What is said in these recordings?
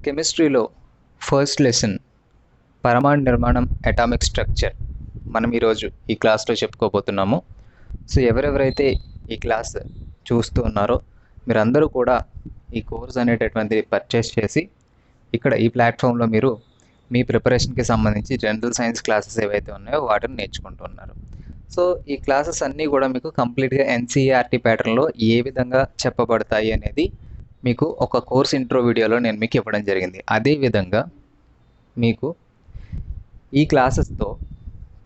కెమిస్ట్రీలో first lesson పరమాణు నిర్మాణం అటామిక్ స్ట్రక్చర్ మనం ఈరోజు ఈ క్లాస్లో చెప్పుకోబోతున్నాము. సో ఎవరెవరైతే ఈ క్లాస్ చూస్తూ ఉన్నారో మీరందరూ కూడా ఈ కోర్స్ అనేటటువంటిది పర్చేస్ చేసి ఇక్కడ ఈ ప్లాట్ఫామ్లో మీరు మీ ప్రిపరేషన్కి సంబంధించి జనరల్ సైన్స్ క్లాసెస్ ఏవైతే ఉన్నాయో వాటిని నేర్చుకుంటున్నారు. సో ఈ క్లాసెస్ అన్నీ కూడా మీకు కంప్లీట్గా ఎన్సీఈఆర్టీ ప్యాటర్న్లో ఏ విధంగా చెప్పబడతాయి అనేది మీకు ఒక కోర్స్ ఇంట్రో వీడియోలో నేను మీకు ఇవ్వడం జరిగింది. అదేవిధంగా మీకు ఈ క్లాసెస్తో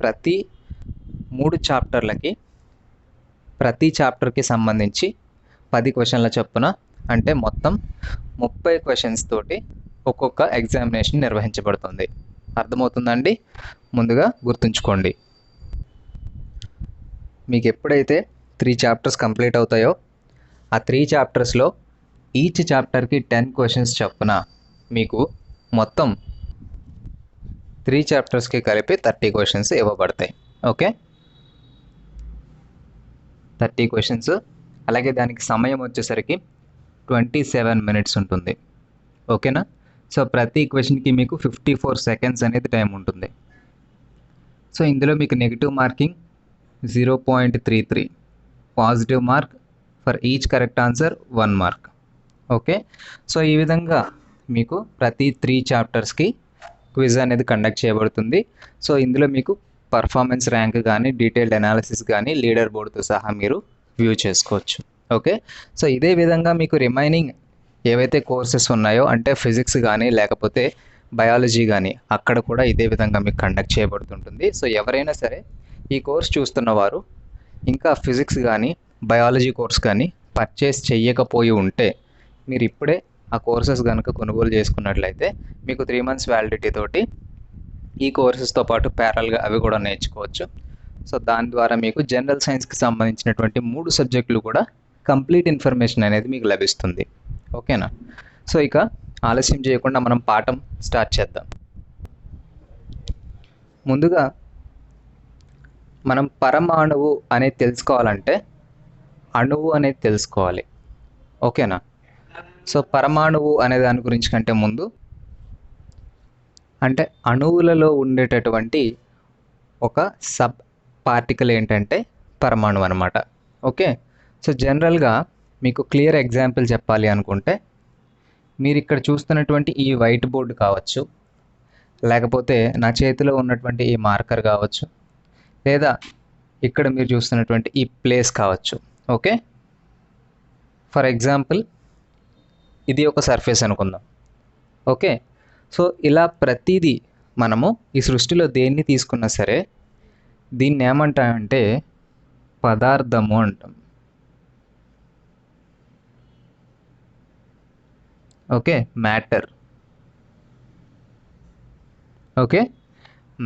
ప్రతి 3 చాప్టర్లకి ప్రతి చాప్టర్కి సంబంధించి 10 క్వశ్చన్ల చొప్పున అంటే మొత్తం 30 క్వశ్చన్స్ తోటి ఒక్కొక్క ఎగ్జామినేషన్ నిర్వహించబడుతుంది. అర్థమవుతుందండి? ముందుగా గుర్తుంచుకోండి, మీకు ఎప్పుడైతే 3 చాప్టర్స్ కంప్లీట్ అవుతాయో ఆ 3 చాప్టర్స్లో ఈచ్ చాప్టర్కి 10 క్వశ్చన్స్ చొప్పున మీకు మొత్తం 3 చాప్టర్స్కి కలిపి 30 క్వశ్చన్స్ ఇవ్వబడతాయి. Okay, 30 questions. అలాగే దానికి సమయం వచ్చేసరికి 27 మినిట్స్ ఉంటుంది. ఓకేనా? సో ప్రతి క్వశ్చన్కి మీకు 54 సెకండ్స్ అనేది టైం ఉంటుంది. సో ఇందులో మీకు negative marking 0.33, positive mark for each correct answer 1 mark. Okay, so ఈ విధంగా మీకు ప్రతి 3 చాప్టర్స్కి క్విజ్ అనేది కండక్ట్ చేయబడుతుంది. సో ఇందులో మీకు పర్ఫార్మెన్స్ ర్యాంక్ కానీ డీటెయిల్డ్ అనాలిసిస్ కానీ లీడర్ బోర్డుతో సహా మీరు వ్యూ చేసుకోవచ్చు. ఓకే, సో ఇదే విధంగా మీకు రిమైనింగ్ ఏవైతే కోర్సెస్ ఉన్నాయో అంటే ఫిజిక్స్ కానీ లేకపోతే బయాలజీ కానీ అక్కడ కూడా ఇదే విధంగా మీకు కండక్ట్ చేయబడుతుంటుంది. సో ఎవరైనా సరే ఈ కోర్స్ చూస్తున్న వారు ఇంకా ఫిజిక్స్ కానీ బయాలజీ కోర్స్ కానీ పర్చేస్ చేయకపోయి ఉంటే మీరు ఇప్పుడే ఆ కోర్సెస్ కనుక కొనుగోలు చేసుకున్నట్లయితే మీకు 3 months వ్యాలిడిటీ తోటి ఈ కోర్సెస్తో పాటు ప్యారల్గా అవి కూడా నేర్చుకోవచ్చు. సో దాని ద్వారా మీకు జనరల్ సైన్స్కి సంబంధించినటువంటి 3 సబ్జెక్టులు కూడా కంప్లీట్ ఇన్ఫర్మేషన్ అనేది మీకు లభిస్తుంది. ఓకేనా? సో ఇక ఆలస్యం చేయకుండా మనం పాఠం స్టార్ట్ చేద్దాం. ముందుగా మనం పరమాణువు అనేది తెలుసుకోవాలంటే అణువు అనేది తెలుసుకోవాలి. ఓకేనా? సో పరమాణువు అనే దాని గురించి కంటే ముందు అంటే అణువులలో ఉండేటటువంటి ఒక సబ్ పార్టికల్ ఏంటంటే పరమాణువు అనమాట. ఓకే, సో జనరల్గా మీకు క్లియర్ ఎగ్జాంపుల్ చెప్పాలి అనుకుంటే మీరు ఇక్కడ చూస్తున్నటువంటి ఈ వైట్ బోర్డు కావచ్చు, లేకపోతే నా చేతిలో ఉన్నటువంటి ఈ మార్కర్ కావచ్చు, లేదా ఇక్కడ మీరు చూస్తున్నటువంటి ఈ ప్లేస్ కావచ్చు. ఓకే, ఫర్ ఎగ్జాంపుల్ ఇది ఒక సర్ఫేస్ అనుకుందాం. ఓకే, సో ఇలా ప్రతిదీ మనము ఈ సృష్టిలో దేన్ని తీసుకున్నా సరే దీన్ని ఏమంటామంటే పదార్థము అంటాం. Okay, matter. ఓకే,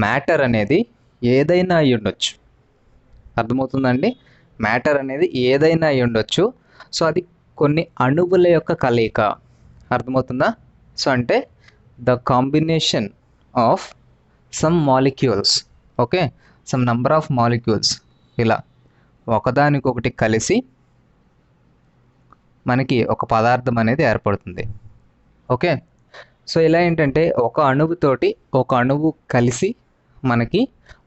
మ్యాటర్ అనేది ఏదైనా అయి ఉండొచ్చు. అర్థమవుతుందండి? మ్యాటర్ అనేది ఏదైనా అయి ఉండొచ్చు. సో అది కొన్ని అణువుల యొక్క కలయిక. అర్థమవుతుందా? సో అంటే the combination of some molecules. Okay, some number of molecules ఇలా ఒకదానికొకటి కలిసి మనకి ఒక పదార్థం అనేది ఏర్పడుతుంది. ఓకే, సో ఇలా ఏంటంటే ఒక అణువుతోటి ఒక అణువు కలిసి మనకి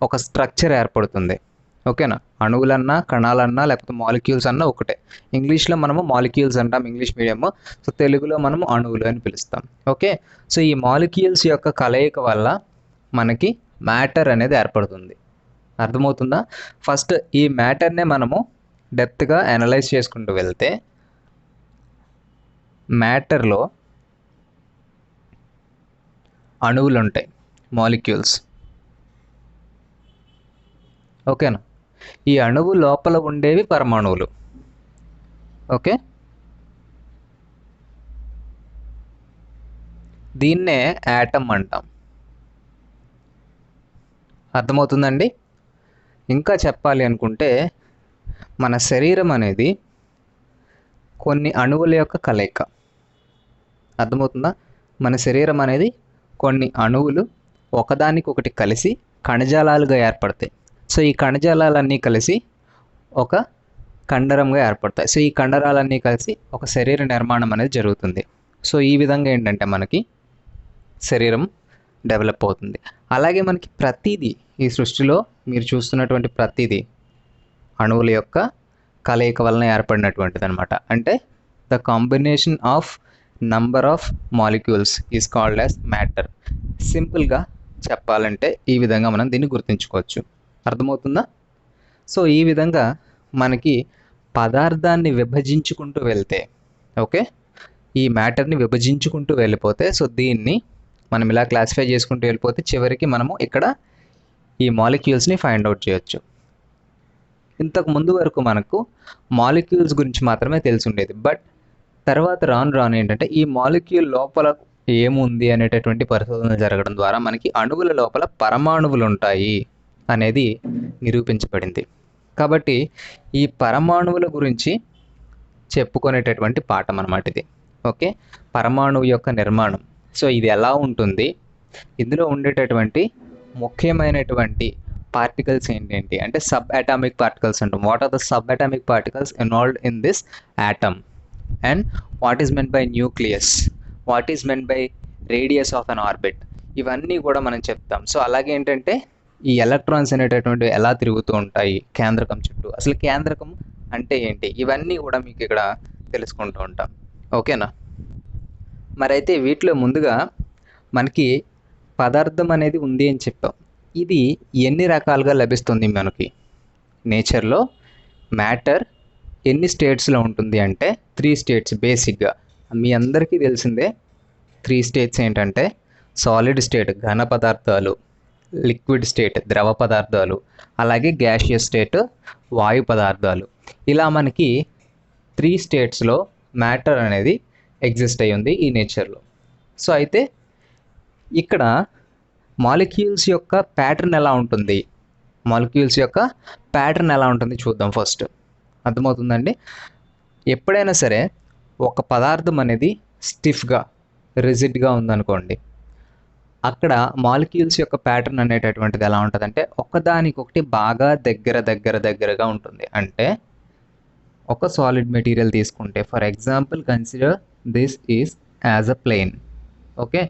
ఒక స్ట్రక్చర్ ఏర్పడుతుంది. ఓకేనా? అణువులన్నా కణాలన్నా లేకపోతే మాలిక్యూల్స్ అన్నా ఒకటే. ఇంగ్లీష్లో మనము మాలిక్యూల్స్ అంటాం, ఇంగ్లీష్ మీడియం. సో తెలుగులో మనము అణువులు అని పిలుస్తాం. ఓకే, సో ఈ మాలిక్యూల్స్ యొక్క కలయిక వల్ల మనకి మ్యాటర్ అనేది ఏర్పడుతుంది. అర్థమవుతుందా? ఫస్ట్ ఈ మ్యాటర్నే మనము డెప్త్గా అనలైజ్ చేసుకుంటూ వెళ్తే మ్యాటర్లో అణువులు ఉంటాయి, మాలిక్యూల్స్. ఓకేనా? ఈ అణువు లోపల ఉండేవి పరమాణువులు. ఓకే, దీన్నే యాటమ్ అంటాం. అర్థమవుతుందండి? ఇంకా చెప్పాలి అనుకుంటే మన శరీరం అనేది కొన్ని అణువుల యొక్క కలయిక. అర్థమవుతుందా? మన శరీరం అనేది కొన్ని అణువులు ఒకదానికొకటి కలిసి కణజాలాలుగా ఏర్పడతాయి. సో ఈ కణజాలాలన్నీ కలిసి ఒక కండరంగా ఏర్పడతాయి. సో ఈ కండరాలన్నీ కలిసి ఒక శరీర నిర్మాణం అనేది జరుగుతుంది. సో ఈ విధంగా ఏంటంటే మనకి శరీరం డెవలప్ అవుతుంది. అలాగే మనకి ప్రతిదీ ఈ సృష్టిలో మీరు చూస్తున్నటువంటి ప్రతిదీ అణువుల యొక్క కలయిక వలన ఏర్పడినటువంటిది అనమాట. అంటే the combination of number of molecules is called as matter. సింపుల్గా చెప్పాలంటే ఈ విధంగా మనం దీన్ని గుర్తుంచుకోవచ్చు. అర్థమవుతుందా? సో ఈ విధంగా మనకి పదార్థాన్ని విభజించుకుంటూ వెళ్తే, ఓకే, ఈ మ్యాటర్ని విభజించుకుంటూ వెళ్ళిపోతే, సో దీన్ని మనం ఇలా క్లాసిఫై చేసుకుంటూ వెళ్ళిపోతే చివరికి మనము ఇక్కడ ఈ మాలిక్యూల్స్ని ఫైండ్ అవుట్ చేయొచ్చు. ఇంతకు ముందు వరకు మనకు మాలిక్యూల్స్ గురించి మాత్రమే తెలిసి ఉండేది. బట్ తర్వాత రాను ఏంటంటే ఈ మాలిక్యూల్ లోపల ఏముంది అనేటటువంటి పరిశోధన జరగడం ద్వారా మనకి అణువుల లోపల పరమాణువులు ఉంటాయి అనేది నిరూపించబడింది. కాబట్టి ఈ పరమాణువుల గురించి చెప్పుకునేటటువంటి పాఠం అన్నమాట ఇది. ఓకే, పరమాణువు యొక్క నిర్మాణం. సో ఇది ఎలా ఉంటుంది, ఇందులో ఉండేటటువంటి ముఖ్యమైనటువంటి పార్టికల్స్ ఏంటి అంటే సబ్ అటామిక్ పార్టికల్స్ అంటాం. What are the sub atomic particles involved in this atom, and what is meant by nucleus, what is meant by radius of an orbit, ఇవన్నీ కూడా మనం చెప్తాం. సో అలాగే ఏంటంటే ఈ ఎలక్ట్రాన్స్ అనేటటువంటివి ఎలా తిరుగుతూ ఉంటాయి కేంద్రకం చుట్టూ, అసలు కేంద్రకం అంటే ఏంటి, ఇవన్నీ కూడా మీకు ఇక్కడ తెలుసుకుంటూ ఉంటాం. ఓకేనా? మరైతే వీటిలో ముందుగా మనకి పదార్థం అనేది ఉంది అని చెప్పాం. ఇది ఎన్ని రకాలుగా లభిస్తుంది మనకి నేచర్లో? మ్యాటర్ ఎన్ని స్టేట్స్లో ఉంటుంది అంటే 3 స్టేట్స్. బేసిక్గా మీ అందరికీ తెలిసిందే 3 స్టేట్స్ ఏంటంటే సాలిడ్ స్టేట్ ఘన పదార్థాలు, లిక్విడ్ స్టేట్ ద్రవ పదార్థాలు, అలాగే గ్యాషియస్ స్టేట్ వాయు పదార్థాలు. ఇలా మనకి 3 స్టేట్స్లో మ్యాటర్ అనేది ఎగ్జిస్ట్ అయ్యి ఉంది ఈ నేచర్లో. సో అయితే ఇక్కడ మాలిక్యూల్స్ యొక్క ప్యాటర్న్ ఎలా ఉంటుంది, చూద్దాం ఫస్ట్. అర్థమవుతుందండి? ఎప్పుడైనా సరే ఒక పదార్థం అనేది స్టిఫ్గా రిజిడ్గా ఉందనుకోండి, అక్కడ మాలిక్యూల్స్ యొక్క ప్యాటర్న్ అనేటటువంటిది ఎలా ఉంటుందంటే ఒకదానికొకటి బాగా దగ్గరగా ఉంటుంది. అంటే ఒక సాలిడ్ మెటీరియల్ తీసుకుంటే, for example consider this is as a plane. Okay,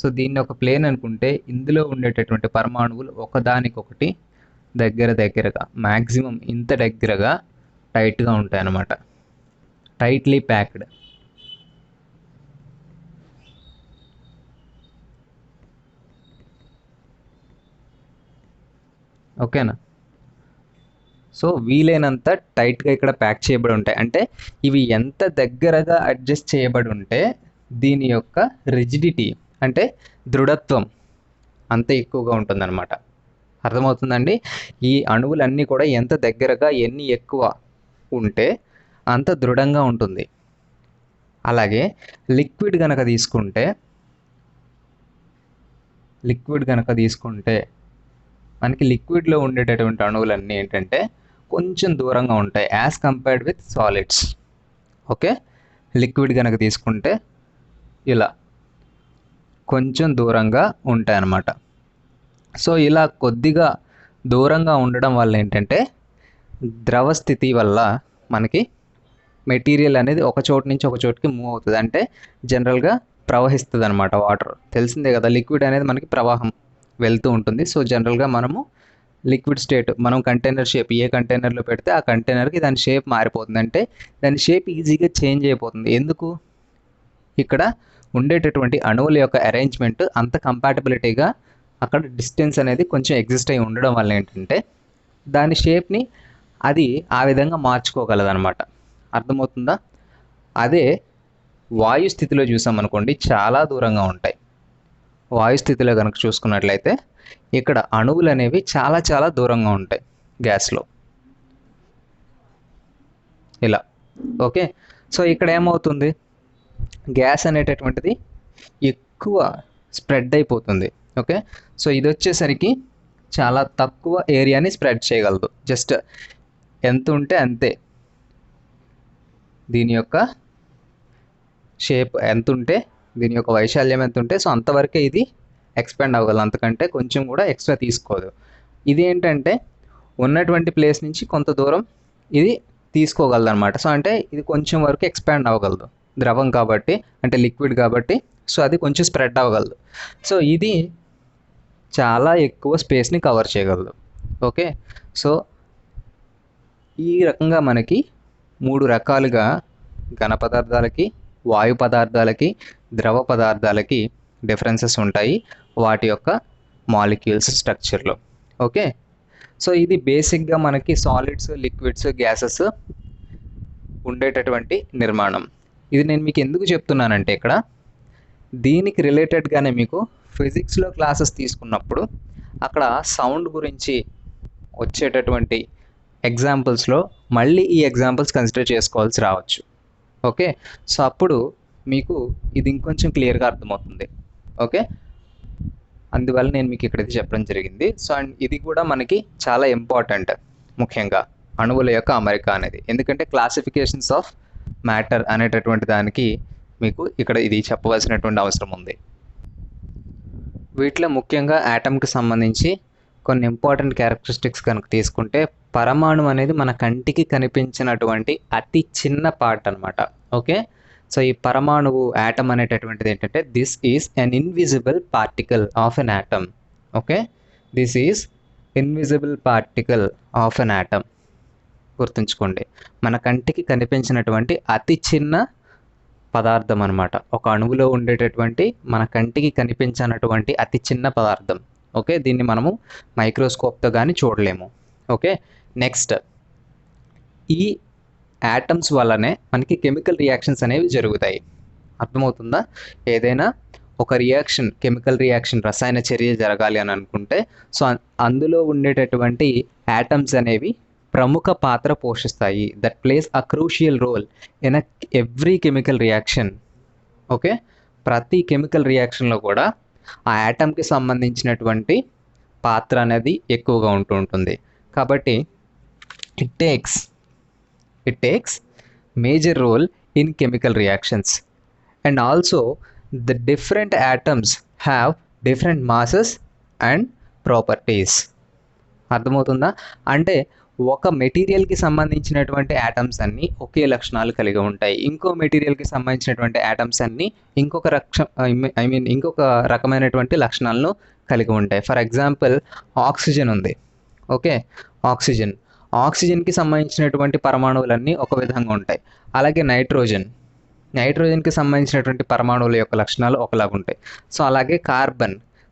so దీన్ని ఒక ప్లేన్ అనుకుంటే ఇందులో ఉండేటటువంటి పరమాణువులు ఒకదానికొకటి దగ్గరగా మ్యాక్సిమం ఇంత దగ్గరగా టైట్గా ఉంటాయి అన్నమాట. Tightly packed. ఓకేనా? సో వీలైనంత టైట్గా ఇక్కడ ప్యాక్ చేయబడి ఉంటాయి. అంటే ఇవి ఎంత దగ్గరగా అడ్జస్ట్ చేయబడి ఉంటే దీని యొక్క రిజిడిటీ అంటే దృఢత్వం అంత ఎక్కువగా ఉంటుందన్నమాట. అర్థమవుతుందండి? ఈ అణువులన్నీ కూడా ఎంత దగ్గరగా ఎన్ని ఎక్కువ ఉంటే అంత దృఢంగా ఉంటుంది. అలాగే లిక్విడ్ గనక తీసుకుంటే మనకి లిక్విడ్లో ఉండేటటువంటి అణువులన్నీ ఏంటంటే కొంచెం దూరంగా ఉంటాయి as compared with solids. Okay, liquid కనుక తీసుకుంటే ఇలా కొంచెం దూరంగా ఉంటాయి అన్నమాట. సో ఇలా కొద్దిగా దూరంగా ఉండడం వల్ల ఏంటంటే ద్రవ స్థితి వల్ల మనకి మెటీరియల్ అనేది ఒక చోటు నుంచి ఒక చోటుకి మూవ్ అవుతుంది. అంటే జనరల్గా ప్రవహిస్తుంది అనమాట. వాటర్ తెలిసిందే కదా, లిక్విడ్ అనేది మనకి ప్రవాహం వెళ్తూ ఉంటుంది. సో జనరల్గా మనము లిక్విడ్ స్టేట్ మనం కంటైనర్ షేప్ ఏ కంటైనర్లో పెడితే ఆ కంటైనర్కి దాని షేప్ మారిపోతుంది. అంటే దాని షేప్ ఈజీగా చేంజ్ అయిపోతుంది. ఎందుకు? ఇక్కడ ఉండేటటువంటి అణువుల యొక్క అరేంజ్మెంట్ అంత కంపాటబిలిటీగా అక్కడ డిస్టెన్స్ అనేది కొంచెం ఎగ్జిస్ట్ అయి ఉండడం వల్ల ఏంటంటే దాని షేప్ని అది ఆ విధంగా మార్చుకోగలదన్నమాట. అర్థమవుతుందా? అదే వాయు స్థితిలో చూసామనుకోండి చాలా దూరంగా ఉంటాయి. వాయు స్థితిలో కనుక చూసుకున్నట్లయితే ఇక్కడ అణువులు అనేవి చాలా దూరంగా ఉంటాయి గ్యాస్లో ఇలా. ఓకే, సో ఇక్కడ ఏమవుతుంది, గ్యాస్ అనేటటువంటిది ఎక్కువ స్ప్రెడ్ అయిపోతుంది. ఓకే, సో ఇది వచ్చేసరికి చాలా తక్కువ ఏరియాని స్ప్రెడ్ చేయగలదు. జస్ట్ ఎంత ఉంటే అంతే, దీని యొక్క షేప్ ఎంత ఉంటే, దీని యొక్క వైశాల్యం ఎంత ఉంటే సో అంతవరకే ఇది ఎక్స్పాండ్ అవ్వగలదు. అంతకంటే కొంచెం కూడా ఎక్స్ట్రా తీసుకోదు. ఇది ఏంటంటే ఉన్నటువంటి ప్లేస్ నుంచి కొంత దూరం ఇది తీసుకోగలదు అనమాట. సో అంటే ఇది కొంచెం వరకు ఎక్స్పాండ్ అవ్వగలదు, ద్రవం కాబట్టి, అంటే లిక్విడ్ కాబట్టి. సో అది కొంచెం స్ప్రెడ్ అవ్వగలదు. సో ఇది చాలా ఎక్కువ స్పేస్ని కవర్ చేయగలదు. ఓకే, సో ఈ రకంగా మనకి 3 రకాలుగా ఘన పదార్థాలకి, వాయు పదార్థాలకి, ద్రవ పదార్థాలకి డిఫరెన్సెస్ ఉంటాయి వాటి యొక్క మాలిక్యూల్స్ స్ట్రక్చర్లో. ఓకే, సో ఇది బేసిక్గా మనకి సాలిడ్స్, లిక్విడ్స్, గ్యాసెస్ ఉండేటటువంటి నిర్మాణం. ఇది నేను మీకు ఎందుకు చెప్తున్నానంటే ఇక్కడ దీనికి రిలేటెడ్గానే మీకు ఫిజిక్స్లో క్లాసెస్ తీసుకున్నప్పుడు అక్కడ సౌండ్ గురించి వచ్చేటటువంటి ఎగ్జాంపుల్స్లో మళ్ళీ ఈ ఎగ్జాంపుల్స్ కన్సిడర్ చేసుకోవాల్సి రావచ్చు. ఓకే, సో అప్పుడు మీకు ఇది ఇంకొంచెం క్లియర్గా అర్థమవుతుంది. ఓకే, అందువల్ల నేను మీకు ఇక్కడైతే చెప్పడం జరిగింది. సో అండ్ ఇది కూడా మనకి చాలా ఇంపార్టెంట్, ముఖ్యంగా అణువుల యొక్క అమరిక అనేది. ఎందుకంటే క్లాసిఫికేషన్స్ ఆఫ్ మ్యాటర్ అనేటటువంటి దానికి మీకు ఇక్కడ ఇది చెప్పవలసినటువంటి అవసరం ఉంది. వీటిలో ముఖ్యంగా యాటమ్కి సంబంధించి కొన్ని ఇంపార్టెంట్ క్యారెక్టరిస్టిక్స్ కనుక తీసుకుంటే, పరమాణు అనేది మన కంటికి కనిపించినటువంటి అతి చిన్న పార్ట్ అనమాట. ఓకే, సో ఈ పరమాణువు యాటమ్ అనేటటువంటిది ఏంటంటే this is an invisible particle of an atom. Okay, this is invisible particle of an atom. గుర్తుంచుకోండి, మన కంటికి కనిపించినటువంటి అతి చిన్న పదార్థం అనమాట. ఒక అణువులో ఉండేటటువంటి మన కంటికి కనిపించినటువంటి అతి చిన్న పదార్థం. ఓకే, దీన్ని మనము మైక్రోస్కోప్తో కానీ చూడలేము. ఓకే, నెక్స్ట్ ఈ యాటమ్స్ వల్లనే మనకి కెమికల్ రియాక్షన్స్ అనేవి జరుగుతాయి. అర్థమవుతుందా? ఏదైనా ఒక రియాక్షన్, కెమికల్ రియాక్షన్, రసాయన చర్య జరగాలి అని అనుకుంటే సో అందులో ఉండేటటువంటి యాటమ్స్ అనేవి ప్రముఖ పాత్ర పోషిస్తాయి. That plays a crucial role in every chemical reaction. Okay, ప్రతి కెమికల్ రియాక్షన్లో కూడా ఆ యాటమ్కి సంబంధించినటువంటి పాత్ర అనేది ఎక్కువగా ఉంటుంది. కాబట్టి it takes major role in chemical reactions. And also the different atoms have different masses and properties. అర్థమవుతుందా? అంటే ఒక మెటీరియల్కి సంబంధించినటువంటి యాటమ్స్ అన్నీ ఒకే లక్షణాలు కలిగి ఉంటాయి. ఇంకో మెటీరియల్కి సంబంధించినటువంటి యాటమ్స్ అన్నీ ఇంకొక రకమైనటువంటి లక్షణాలను కలిగి ఉంటాయి. ఫర్ ఎగ్జాంపుల్ ఆక్సిజన్ ఉంది. ఓకే, ఆక్సిజన్కి సంబంధించినటువంటి పరమాణువులన్నీ ఒక విధంగా ఉంటాయి. అలాగే నైట్రోజన్కి సంబంధించినటువంటి పరమాణువుల యొక్క లక్షణాలు ఒకలాగా ఉంటాయి. సో అలాగే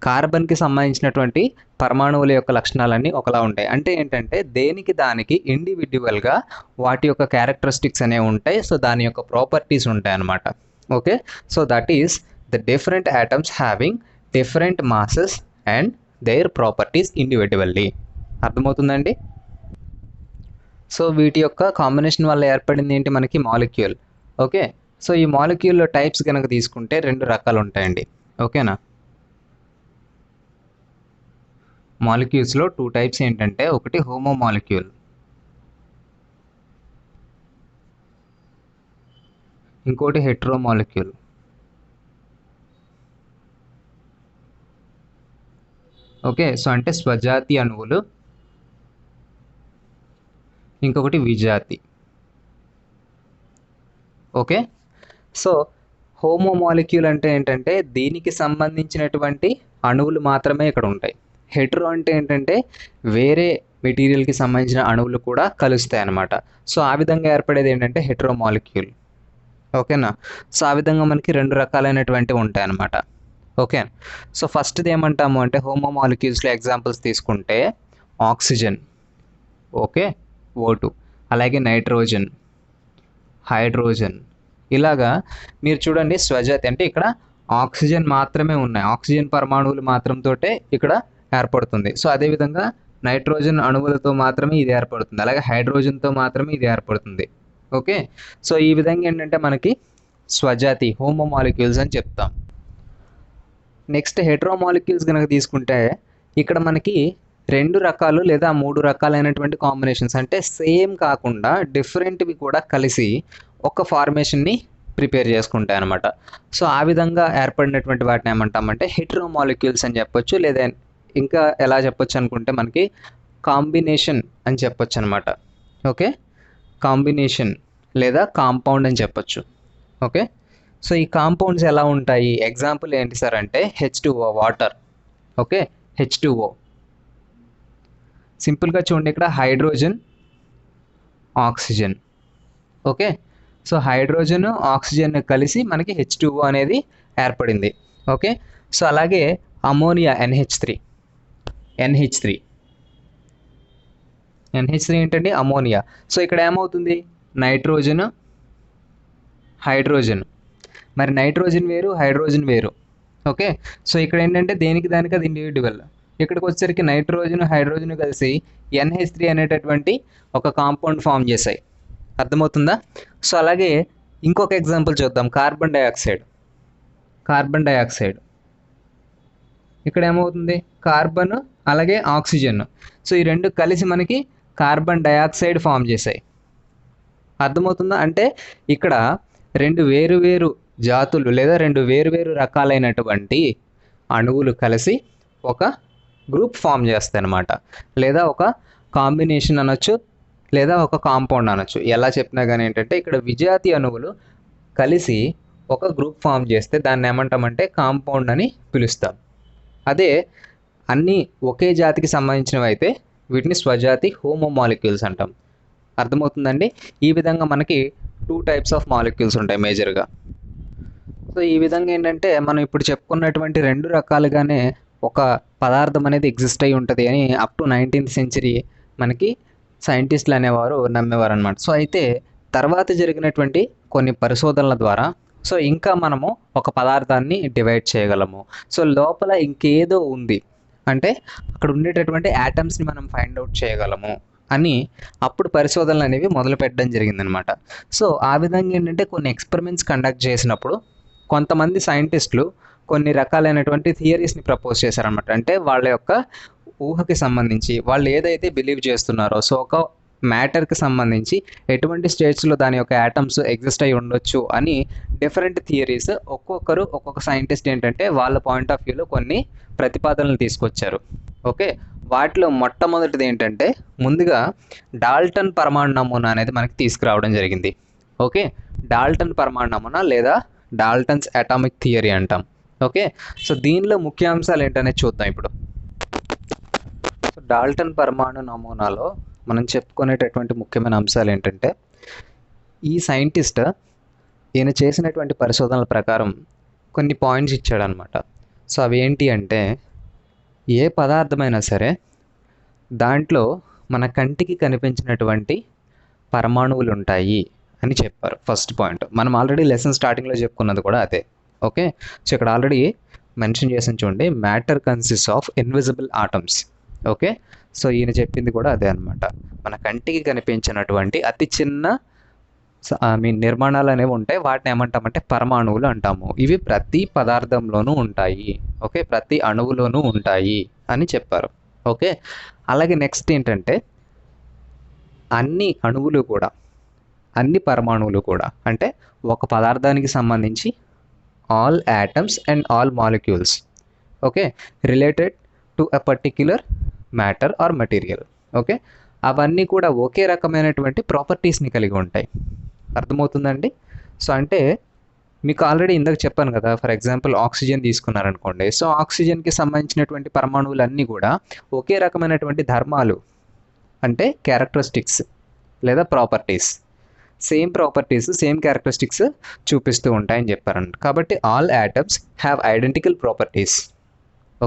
కార్బన్కి సంబంధించినటువంటి పరమాణువుల యొక్క లక్షణాలన్నీ ఒకలా ఉంటాయి. అంటే ఏంటంటే దేనికి దానికి ఇండివిజువల్గా వాటి యొక్క క్యారెక్టరిస్టిక్స్ అనేవి ఉంటాయి. సో దాని యొక్క ప్రాపర్టీస్ ఉంటాయి అన్నమాట. Okay, so that is the different atoms having different masses and there properties individually. అర్థమవుతుందండి? సో వీటి యొక్క కాంబినేషన్ వల్ల ఏర్పడింది ఏంటి? మనకి మాలిక్యూల్. ఓకే, సో ఈ మాలిక్యూల్లో టైప్స్ కనుక తీసుకుంటే 2 రకాలు ఉంటాయండి. ఓకేనా? మాలిక్యూల్స్లో 2 టైప్స్ ఏంటంటే, ఒకటి హోమో మాలిక్యూల్, ఇంకోటి హెట్రో మాలిక్యూల్. ఓకే, సో అంటే స్వజాతి అణువులు, ఇంకొకటి విజాతి. ఓకే, సో హోమో మాలిక్యూల్ అంటే ఏంటంటే దీనికి సంబంధించినటువంటి అణువులు మాత్రమే ఇక్కడ ఉంటాయి. హెట్రో అంటే ఏంటంటే వేరే మెటీరియల్కి సంబంధించిన అణువులు కూడా కలుస్తాయి అన్నమాట. సో ఆ విధంగా ఏర్పడేది ఏంటంటే హెట్రో మాలిక్యూల్. ఓకేనా? సో ఆ విధంగా మనకి 2 రకాలైనటువంటివి ఉంటాయి అన్నమాట. ఓకే, సో ఫస్ట్ది ఏమంటాము అంటే హోమో మాలిక్యూల్స్లో ఎగ్జాంపుల్స్ తీసుకుంటే ఆక్సిజన్, ఓకే, O2, అలాగే నైట్రోజన్, హైడ్రోజన్. ఇలాగా మీరు చూడండి, స్వజాతి అంటే ఇక్కడ ఆక్సిజన్ మాత్రమే ఉన్నాయి, ఆక్సిజన్ పరమాణువులు మాత్రంతోటే ఇక్కడ ఏర్పడుతుంది. సో అదేవిధంగా నైట్రోజన్ అణువులతో మాత్రమే ఇది ఏర్పడుతుంది, అలాగే హైడ్రోజన్తో మాత్రమే ఇది ఏర్పడుతుంది. ఓకే, సో ఈ విధంగా ఏంటంటే మనకి స్వజాతి హోమో మాలిక్యూల్స్ అని చెప్తాం. నెక్స్ట్ హెట్రో మాలిక్యూల్స్ కనుక తీసుకుంటే ఇక్కడ మనకి 2 రకాలు లేదా 3 రకాలైనటువంటి కాంబినేషన్స్, అంటే సేమ్ కాకుండా డిఫరెంట్వి కూడా కలిసి ఒక ఫార్మేషన్ని ప్రిపేర్ చేసుకుంటాయి అన్నమాట. సో ఆ విధంగా ఏర్పడినటువంటి వాటిని ఏమంటామంటే హెట్రో మాలిక్యూల్స్ అని చెప్పొచ్చు, లేదా ఇంకా ఎలా చెప్పొచ్చు అనుకుంటే మనకి కాంబినేషన్ అని చెప్పొచ్చు అనమాట. ఓకే, కాంబినేషన్ లేదా కాంపౌండ్ అని చెప్పొచ్చు. ఓకే, సో ఈ కాంపౌండ్స్ ఎలా ఉంటాయి? ఎగ్జాంపుల్ ఏంటి సార్ అంటే H2O వాటర్. Okay, H2O. సింపుల్గా చూడండి, ఇక్కడ hydrogen, oxygen. Okay, so hydrogen oxygen కలిసి మనకి H2O అనేది ఏర్పడింది. ఓకే, సో అలాగే అమోనియా NH3 ఏంటండి? అమోనియా. సో ఇక్కడ ఏమవుతుంది? Nitrogen, hydrogen. మరి నైట్రోజన్ వేరు, హైడ్రోజన్ వేరు. ఓకే, సో ఇక్కడ ఏంటంటే దేనికి దానికి అది ఇండివిజువల్. ఇక్కడికి వచ్చేసరికి నైట్రోజన్, హైడ్రోజన్ కలిసి NH3 అనేటటువంటి ఒక కాంపౌండ్ ఫామ్ చేశాయి. అర్థమవుతుందా? సో అలాగే ఇంకొక ఎగ్జాంపుల్ చూద్దాం, కార్బన్ డైఆక్సైడ్. ఇక్కడ ఏమవుతుంది? కార్బన్ అలాగే ఆక్సిజన్. సో ఈ రెండు కలిసి మనకి కార్బన్ డైఆక్సైడ్ ఫామ్ చేశాయి. అర్థమవుతుందా? అంటే ఇక్కడ రెండు వేరు జాతులు లేదా రెండు వేరు రకాలైనటువంటి అణువులు కలిసి ఒక గ్రూప్ ఫామ్ చేస్తాయి అన్నమాట. లేదా ఒక కాంబినేషన్ అనొచ్చు, లేదా ఒక కాంపౌండ్ అనొచ్చు. ఎలా చెప్పినా కానీ ఏంటంటే ఇక్కడ విజాతి అణువులు కలిసి ఒక గ్రూప్ ఫామ్ చేస్తే దాన్ని ఏమంటామంటే కాంపౌండ్ అని పిలుస్తాం. అదే అన్నీ ఒకే జాతికి సంబంధించినవి అయితే వీటిని స్వజాతి హోమోమాలిక్యూల్స్ అంటాం. అర్థమవుతుందండి? ఈ విధంగా మనకి 2 టైప్స్ ఆఫ్ మాలిక్యూల్స్ ఉంటాయి మేజర్గా. సో ఈ విధంగా ఏంటంటే మనం ఇప్పుడు చెప్పుకున్నటువంటి 2 రకాలుగానే ఒక పదార్థం అనేది ఎగ్జిస్ట్ అయి ఉంటుంది అని అప్ టు 19th సెంచరీ మనకి సైంటిస్టులు అనేవారు నమ్మేవారు అనమాట. సో అయితే తర్వాత జరిగినటువంటి కొన్ని పరిశోధనల ద్వారా సో ఇంకా మనము ఒక పదార్థాన్ని డివైడ్ చేయగలము. సో లోపల ఇంకేదో ఉంది అంటే అక్కడ ఉండేటటువంటి యాటమ్స్ని మనం ఫైండ్ అవుట్ చేయగలము అని అప్పుడు పరిశోధనలు అనేవి మొదలు పెట్టడం జరిగిందనమాట. సో ఆ విధంగా ఏంటంటే కొన్ని ఎక్స్పెరిమెంట్స్ కండక్ట్ చేసినప్పుడు కొంతమంది సైంటిస్టులు కొన్ని రకాలైనటువంటి థియరీస్ని ప్రపోజ్ చేశారనమాట. అంటే వాళ్ళ యొక్క ఊహకి సంబంధించి వాళ్ళు ఏదైతే బిలీవ్ చేస్తున్నారో సో ఒక మ్యాటర్కి సంబంధించి ఎటువంటి స్టేట్స్లో దాని యొక్క యాటమ్స్ ఎగ్జిస్ట్ అయి ఉండొచ్చు అని డిఫరెంట్ థియరీస్ ఒక్కొక్క సైంటిస్ట్ ఏంటంటే వాళ్ళ పాయింట్ ఆఫ్ వ్యూలో కొన్ని ప్రతిపాదనలు తీసుకొచ్చారు. ఓకే, వాటిలో మొట్టమొదటిది ఏంటంటే ముందుగా డాల్టన్ పరమాణు నమూనా అనేది మనకి తీసుకురావడం జరిగింది. ఓకే, డాల్టన్ పరమాణు నమూనా లేదా డాల్టన్స్ అటామిక్ థియరీ అంటాం. ఓకే, సో దీనిలో ముఖ్యాంశాలు ఏంటనేది చూద్దాం ఇప్పుడు. సో డాల్టన్ పరమాణు నమూనాలో మనం చెప్పుకునేటటువంటి ముఖ్యమైన అంశాలు ఏంటంటే ఈ సైంటిస్ట్ ఈయన చేసినటువంటి పరిశోధనల ప్రకారం కొన్ని పాయింట్స్ ఇచ్చాడనమాట. సో అవి ఏంటి అంటే ఏ పదార్థమైనా సరే దాంట్లో మన కంటికి కనిపించినటువంటి పరమాణువులు ఉంటాయి అని చెప్పారు. ఫస్ట్ పాయింట్ మనం ఆల్రెడీ లెసన్ స్టార్టింగ్లో చెప్పుకున్నది కూడా అదే. ఓకే, సో ఇక్కడ ఆల్రెడీ మెన్షన్ చేసిన చూడండి, matter consist of invisible atoms. Okay, so ఈయన చెప్పింది కూడా అదే అనమాట. మన కంటికి కనిపించినటువంటి అతి చిన్న నిర్మాణాలు అనేవి ఉంటాయి, వాటిని ఏమంటామంటే పరమాణువులు అంటాము. ఇవి ప్రతి పదార్థంలోనూ ఉంటాయి. ఓకే, ప్రతి అణువులోనూ ఉంటాయి అని చెప్పారు. ఓకే, అలాగే నెక్స్ట్ ఏంటంటే అన్ని అణువులు కూడా అన్ని పరమాణువులు కూడా అంటే ఒక పదార్థానికి సంబంధించి all atoms and all molecules okay related to a particular matter are material. Okay, అవన్నీ కూడా ఒకే రకమైనటువంటి ప్రాపర్టీస్ని కలిగి ఉంటాయి. అర్థమవుతుందండి? సో అంటే మీకు ఆల్రెడీ ఇందాక చెప్పాను కదా, ఫర్ ఎగ్జాంపుల్ ఆక్సిజన్ తీసుకున్నారనుకోండి. సో ఆక్సిజన్కి సంబంధించినటువంటి పరమాణువులన్నీ కూడా ఒకే రకమైనటువంటి ధర్మాలు అంటే క్యారెక్టరిస్టిక్స్ లేదా properties, same properties same characteristics చూపిస్తూ ఉంటాయని చెప్పారంట. కాబట్టి all atoms have identical properties.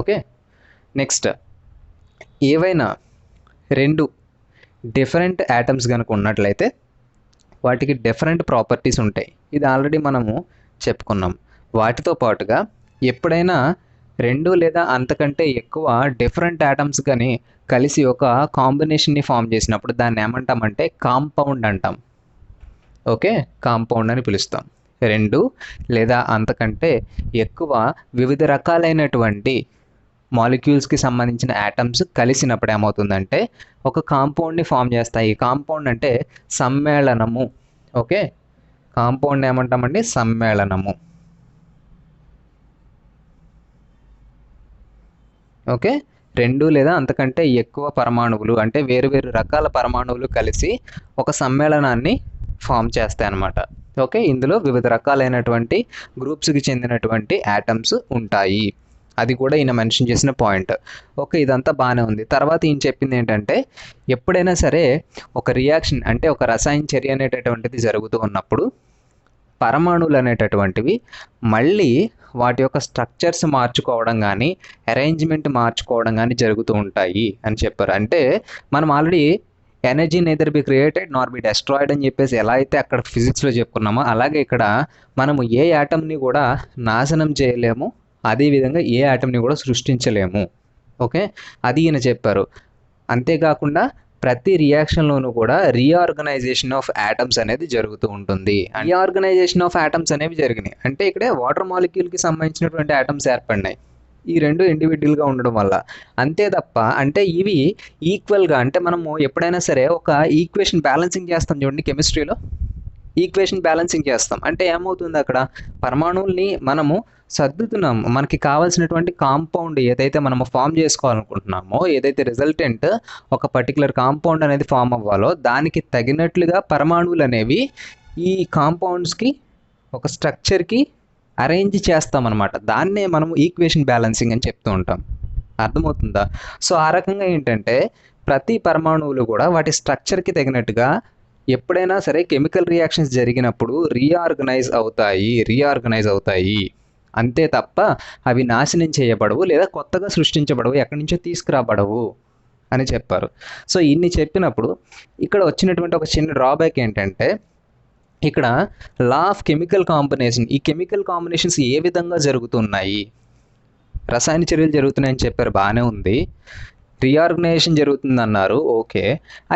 Okay, next ఏవైనా రెండు డిఫరెంట్ యాటమ్స్ కనుక ఉన్నట్లయితే వాటికి డిఫరెంట్ ప్రాపర్టీస్ ఉంటాయి. ఇది ఆల్రెడీ మనము చెప్పుకున్నాం. వాటితో పాటుగా ఎప్పుడైనా రెండు లేదా అంతకంటే ఎక్కువ డిఫరెంట్ యాటమ్స్ కానీ కలిసి ఒక కాంబినేషన్ని ఫామ్ చేసినప్పుడు దాన్ని ఏమంటామంటే కాంపౌండ్ అంటాం. ఓకే, కాంపౌండ్ అని పిలుస్తాం. రెండు లేదా అంతకంటే ఎక్కువ వివిధ రకాలైనటువంటి మాలిక్యూల్స్కి సంబంధించిన యాటమ్స్ కలిసినప్పుడు ఏమవుతుందంటే ఒక కాంపౌండ్ని ఫామ్ చేస్తాయి. ఈ కాంపౌండ్ అంటే సమ్మేళనము. ఓకే, కాంపౌండ్ ఏమంటామండి? సమ్మేళనము. ఓకే, రెండు లేదా అంతకంటే ఎక్కువ పరమాణువులు అంటే వేరు వేరు రకాల పరమాణువులు కలిసి ఒక సమ్మేళనాన్ని ఫామ్ చేస్తాయి అన్నమాట. ఓకే, ఇందులో వివిధ రకాలైనటువంటి గ్రూప్స్కి చెందినటువంటి యాటమ్స్ ఉంటాయి. అది కూడా ఈయన మెన్షన్ చేసిన పాయింట్. ఓకే, ఇదంతా బాగానే ఉంది. తర్వాత ఈయన చెప్పింది ఏంటంటే ఎప్పుడైనా సరే ఒక రియాక్షన్ అంటే ఒక రసాయన చర్య అనేటటువంటిది జరుగుతూ ఉన్నప్పుడు పరమాణువులు అనేటటువంటివి మళ్ళీ వాటి యొక్క స్ట్రక్చర్స్ మార్చుకోవడం కానీ అరేంజ్మెంట్ మార్చుకోవడం కానీ జరుగుతూ ఉంటాయి అని చెప్పారు. అంటే మనం already energy Nether be created Nar B destroyed అని చెప్పేసి ఎలా అయితే అక్కడ ఫిజిక్స్లో చెప్పుకున్నామో అలాగే ఇక్కడ మనము ఏ యాటమ్ని కూడా నాశనం చేయలేము, అదేవిధంగా ఏ యాటమ్ని కూడా సృష్టించలేము. ఓకే, అది ఈయన చెప్పారు. అంతేకాకుండా ప్రతి రియాక్షన్లోనూ కూడా రీఆర్గనైజేషన్ ఆఫ్ యాటమ్స్ అనేది జరుగుతూ ఉంటుంది. రీఆర్గనైజేషన్ ఆఫ్ యాటమ్స్ అనేవి జరిగినాయి అంటే ఇక్కడే వాటర్ మాలిక్యూల్కి సంబంధించినటువంటి యాటమ్స్ ఏర్పడినాయి ఈ రెండు ఇండివిజువల్గా ఉండడం వల్ల. అంతే తప్ప అంటే ఇవి ఈక్వల్గా అంటే మనము ఎప్పుడైనా సరే ఒక ఈక్వేషన్ బ్యాలెన్సింగ్ చేస్తాం చూడండి, కెమిస్ట్రీలో ఈక్వేషన్ బ్యాలెన్సింగ్ చేస్తాం అంటే ఏమవుతుంది, అక్కడ పరమాణువుల్ని మనము సర్దుతున్నాం. మనకి కావాల్సినటువంటి కాంపౌండ్ ఏదైతే మనము ఫామ్ చేసుకోవాలనుకుంటున్నామో, ఏదైతే రిజల్టెంట్ ఒక పర్టికులర్ కాంపౌండ్ అనేది ఫామ్ అవ్వాలో దానికి తగినట్లుగా పరమాణువులు అనేవి ఈ కాంపౌండ్స్కి ఒక స్ట్రక్చర్కి అరేంజ్ చేస్తామన్నమాట. దాన్నే మనము ఈక్వేషన్ బ్యాలెన్సింగ్ అని చెప్తూ ఉంటాం. అర్థమవుతుందా? సో ఆ రకంగా ఏంటంటే ప్రతి పరమాణువులు కూడా వాటి స్ట్రక్చర్కి తగినట్టుగా ఎప్పుడైనా సరే కెమికల్ రియాక్షన్స్ జరిగినప్పుడు రీఆర్గనైజ్ అవుతాయి. అంతే తప్ప అవి నాశనం చేయబడవు లేదా కొత్తగా సృష్టించబడవు, ఎక్కడి నుంచో తీసుకురాబడవు అని చెప్పారు. సో ఇన్ని చెప్పినప్పుడు ఇక్కడ వచ్చినటువంటి ఒక చిన్న డ్రాబ్యాక్ ఏంటంటే ఇక్కడ లా ఆఫ్ కెమికల్ కాంబినేషన్, ఈ కెమికల్ కాంబినేషన్స్ ఏ విధంగా జరుగుతున్నాయి, రసాయన చర్యలు జరుగుతున్నాయని చెప్పారు, బాగానే ఉంది. రీఆర్గనైజేషన్ జరుగుతుందన్నారు, ఓకే.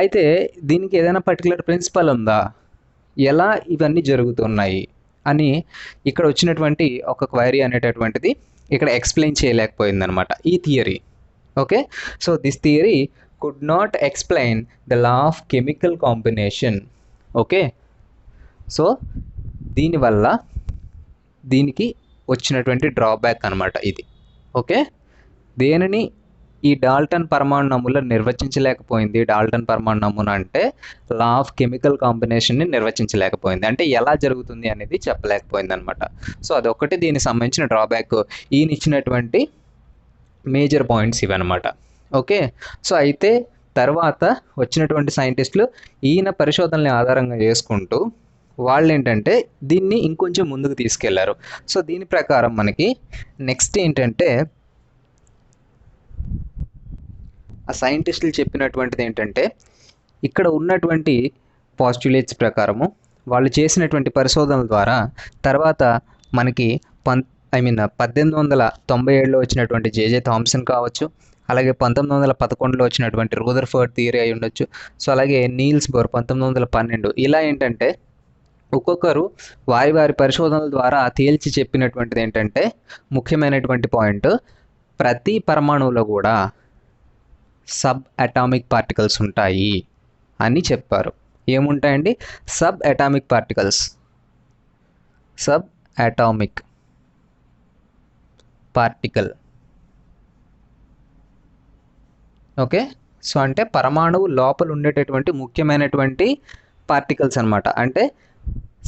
అయితే దీనికి ఏదైనా పర్టికులర్ ప్రిన్సిపల్ ఉందా, ఎలా ఇవన్నీ జరుగుతున్నాయి అని ఇక్కడ వచ్చినటువంటి ఒక క్వైరీ అనేటటువంటిది ఇక్కడ ఎక్స్ప్లెయిన్ చేయలేకపోయిందనమాట ఈ theory. Okay, so this theory could not explain the law of chemical combination. Okay, so దీనివల్ల దీనికి వచ్చినటువంటి డ్రాబ్యాక్ అనమాట ఇది. ఓకే, దేనిని ఈ డాల్టన్ పరమాణు నమూనా నిర్వచించలేకపోయింది. డాల్టన్ పరమాణు నమూనా అంటే లా ఆఫ్ కెమికల్ కాంబినేషన్ని నిర్వచించలేకపోయింది, అంటే ఎలా జరుగుతుంది అనేది చెప్పలేకపోయింది అనమాట. సో అదొకటి దీనికి సంబంధించిన డ్రాబ్యాక్. ఈయన ఇచ్చినటువంటి మేజర్ పాయింట్స్ ఇవన్నమాట. ఓకే, సో అయితే తర్వాత వచ్చినటువంటి సైంటిస్టులు ఈయన పరిశోధనల్ని ఆధారంగా చేసుకుంటూ వాళ్ళు ఏంటంటే దీన్ని ఇంకొంచెం ముందుకు తీసుకెళ్లారు. సో దీని ప్రకారం మనకి నెక్స్ట్ ఏంటంటే ఆ సైంటిస్టులు చెప్పినటువంటిది ఏంటంటే ఇక్కడ ఉన్నటువంటి పాస్టులేట్స్ ప్రకారము వాళ్ళు చేసినటువంటి పరిశోధనల ద్వారా తర్వాత మనకి 1897లో వచ్చినటువంటి జేజే థామ్సన్ కావచ్చు, అలాగే 1911లో వచ్చినటువంటి రూదర్ఫర్డ్ థియరీ అయి ఉండొచ్చు. సో అలాగే నీల్స్ బోర్ 1912. ఇలా ఏంటంటే ఒక్కొక్కరు వారి వారి పరిశోధనల ద్వారా తేల్చి చెప్పినటువంటిది ఏంటంటే ముఖ్యమైనటువంటి పాయింట్, ప్రతి పరమాణువులో కూడా సబ్ అటామిక్ పార్టికల్స్ ఉంటాయి అని చెప్పారు. ఏముంటాయండి? Sub atomic particles. Sub atomic particle. Okay, so అంటే పరమాణువు లోపల ఉండేటటువంటి ముఖ్యమైనటువంటి పార్టికల్స్ అనమాట. అంటే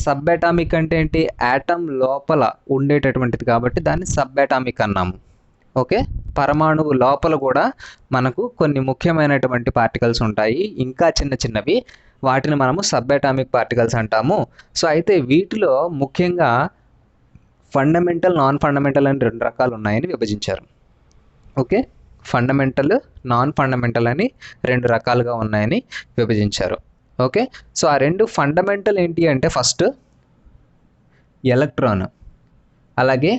సబ్ అటామిక్ అంటే ఏంటి? యాటమ్ లోపల ఉండేటటువంటిది కాబట్టి దాన్ని సబ్ అటామిక్ అన్నాము. ఓకే, పరమాణువు లోపల కూడా మనకు కొన్ని ముఖ్యమైనటువంటి పార్టికల్స్ ఉంటాయి, ఇంకా చిన్న చిన్నవి, వాటిని మనము సబ్ అటామిక్ పార్టికల్స్ అంటాము. సో అయితే వీటిలో ముఖ్యంగా ఫండమెంటల్, నాన్ ఫండమెంటల్ అని రెండు రకాలు ఉన్నాయని విభజించారు. ఓకే, ఫండమెంటల్, నాన్ ఫండమెంటల్ అని రెండు రకాలుగా ఉన్నాయని విభజించారు. ఓకే, సో ఆ రెండు ఫండమెంటల్ ఏంటి అంటే ఫస్ట్ ఎలక్ట్రాన్, అలాగే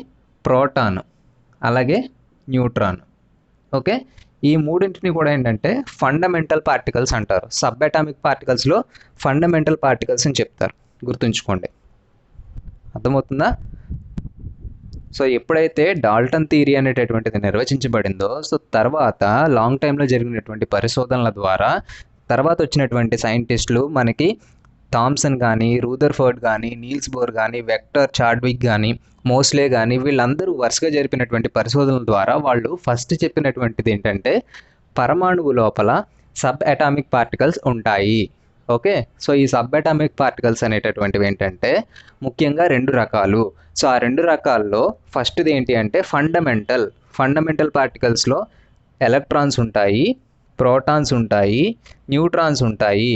ప్రోటాన్, అలాగే న్యూట్రాన్. ఓకే, ఈ మూడింటిని కూడా ఏంటంటే ఫండమెంటల్ పార్టికల్స్ అంటారు. సబ్ అటామిక్ పార్టికల్స్లో ఫండమెంటల్ పార్టికల్స్ అని చెప్తారు, గుర్తుంచుకోండి. అర్థమవుతుందా? సో ఎప్పుడైతే డాల్టన్ థియరీ అనేటటువంటిది నిర్వచించబడిందో, సో తర్వాత లాంగ్ టైంలో జరిగినటువంటి పరిశోధనల ద్వారా తర్వాత వచ్చినటువంటి సైంటిస్టులు మనకి థామ్సన్ కానీ, రూదర్ఫర్డ్ కానీ, నీల్స్ బోర్ కానీ, వెక్టర్ చాడ్విక్ కానీ, మోస్లే కానీ, వీళ్ళందరూ వరుసగా జరిపినటువంటి పరిశోధనల ద్వారా వాళ్ళు ఫస్ట్ చెప్పినటువంటిది ఏంటంటే పరమాణువు లోపల సబ్ అటామిక్ పార్టికల్స్ ఉంటాయి. ఓకే. సో ఈ సబ్ అటామిక్ పార్టికల్స్ అనేటటువంటివి ఏంటంటే ముఖ్యంగా 2 రకాలు. సో ఆ 2 రకాల్లో ఫస్ట్‌ది ఏంటి అంటే ఫండమెంటల్ పార్టికల్స్‌లో ఎలక్ట్రాన్స్ ఉంటాయి, ప్రోటాన్స్ ఉంటాయి, న్యూట్రాన్స్ ఉంటాయి.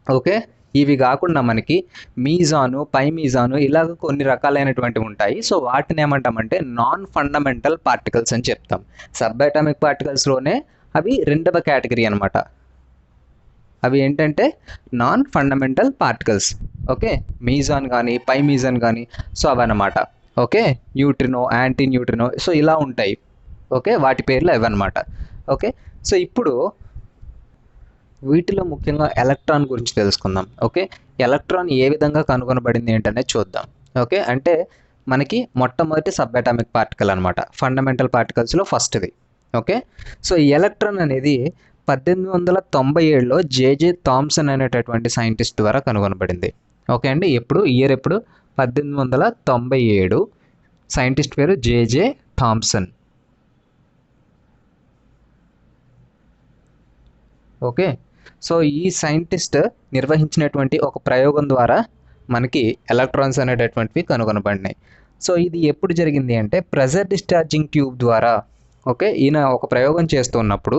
ఓకే. ఇవి కాకుండా మనకి మీజాను, పై మీజాను ఇలాగ కొన్ని రకాలైనటువంటివి ఉంటాయి. సో వాటిని ఏమంటామంటే నాన్ ఫండమెంటల్ పార్టికల్స్ అని చెప్తాం. సబ్ అటామిక్ పార్టికల్స్‌లోనే అవి రెండవ కేటగిరీ అనమాట. అవి ఏంటంటే non fundamental particles. Okay. Meson కానీ పై మీజాన్ కానీ సో అవన్నమాట. Okay. Neutrino, anti neutrino so ఇలా ఉంటాయి. ఓకే. వాటి పేర్లు అవన్నమాట. ఓకే. సో ఇప్పుడు వీటిలో ముఖ్యంగా ఎలక్ట్రాన్ గురించి తెలుసుకుందాం. ఓకే. ఎలక్ట్రాన్ ఏ విధంగా కనుగొనబడింది ఏంటనేది చూద్దాం. ఓకే. అంటే మనకి మొట్టమొదటి సబ్ అటామిక్ పార్టికల్ అనమాట. ఫండమెంటల్ పార్టికల్స్లో ఫస్ట్ది. ఓకే. సో ఈ ఎలక్ట్రాన్ అనేది 1897లో జేజే థామ్సన్ అనేటటువంటి సైంటిస్ట్ ద్వారా కనుగొనబడింది. ఓకే అండి. ఇయర్ ఎప్పుడు 1897 సైంటిస్ట్ పేరు జేజే థామ్సన్. ఓకే. సో ఈ సైంటిస్ట్ నిర్వహించినటువంటి ఒక ప్రయోగం ద్వారా మనకి ఎలక్ట్రాన్స్ అనేటటువంటివి కనుగొనబడినాయి. సో ఇది ఎప్పుడు జరిగింది అంటే ప్రెజర్ డిశ్చార్జింగ్ ట్యూబ్ ద్వారా. ఓకే. ఈయన ఒక ప్రయోగం చేస్తున్నప్పుడు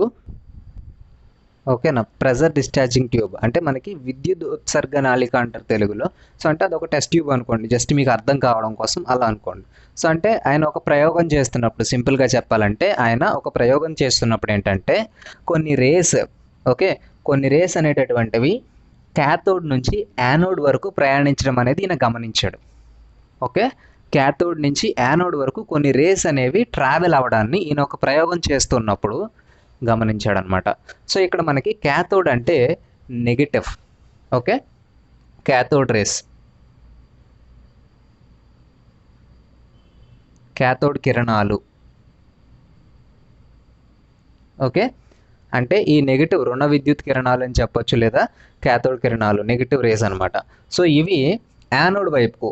ఓకేనా, ప్రెజర్ డిశ్చార్జింగ్ ట్యూబ్ అంటే మనకి విద్యుత్ ఉత్సర్గ నాళిక అంటారు తెలుగులో. సో అంటే అదొక టెస్ట్ ట్యూబ్ అనుకోండి, జస్ట్ మీకు అర్థం కావడం కోసం అలా అనుకోండి. సో అంటే ఆయన ఒక ప్రయోగం చేస్తున్నప్పుడు, సింపుల్గా చెప్పాలంటే ఆయన ఒక ప్రయోగం చేస్తున్నప్పుడు ఏంటంటే కొన్ని రేస్ అనేటటువంటివి క్యాథోడ్ నుంచి యానోడ్ వరకు ప్రయాణించడం అనేది ఈయన గమనించాడు. ఓకే. క్యాథోడ్ నుంచి యానోడ్ వరకు కొన్ని రేస్ అనేవి ట్రావెల్ అవ్వడాన్ని ఈయన ఒక ప్రయోగం చేస్తున్నప్పుడు గమనించాడనమాట. సో ఇక్కడ మనకి క్యాథోడ్ అంటే negative. Okay. Cathode race, cathode కిరణాలు. ఓకే. అంటే ఈ నెగిటివ్ రుణ విద్యుత్ కిరణాలు అని చెప్పొచ్చు, లేదా క్యాథోడ్ కిరణాలు నెగిటివ్ రేస్ అనమాట. సో ఇవి యానోడ్ వైపుకు,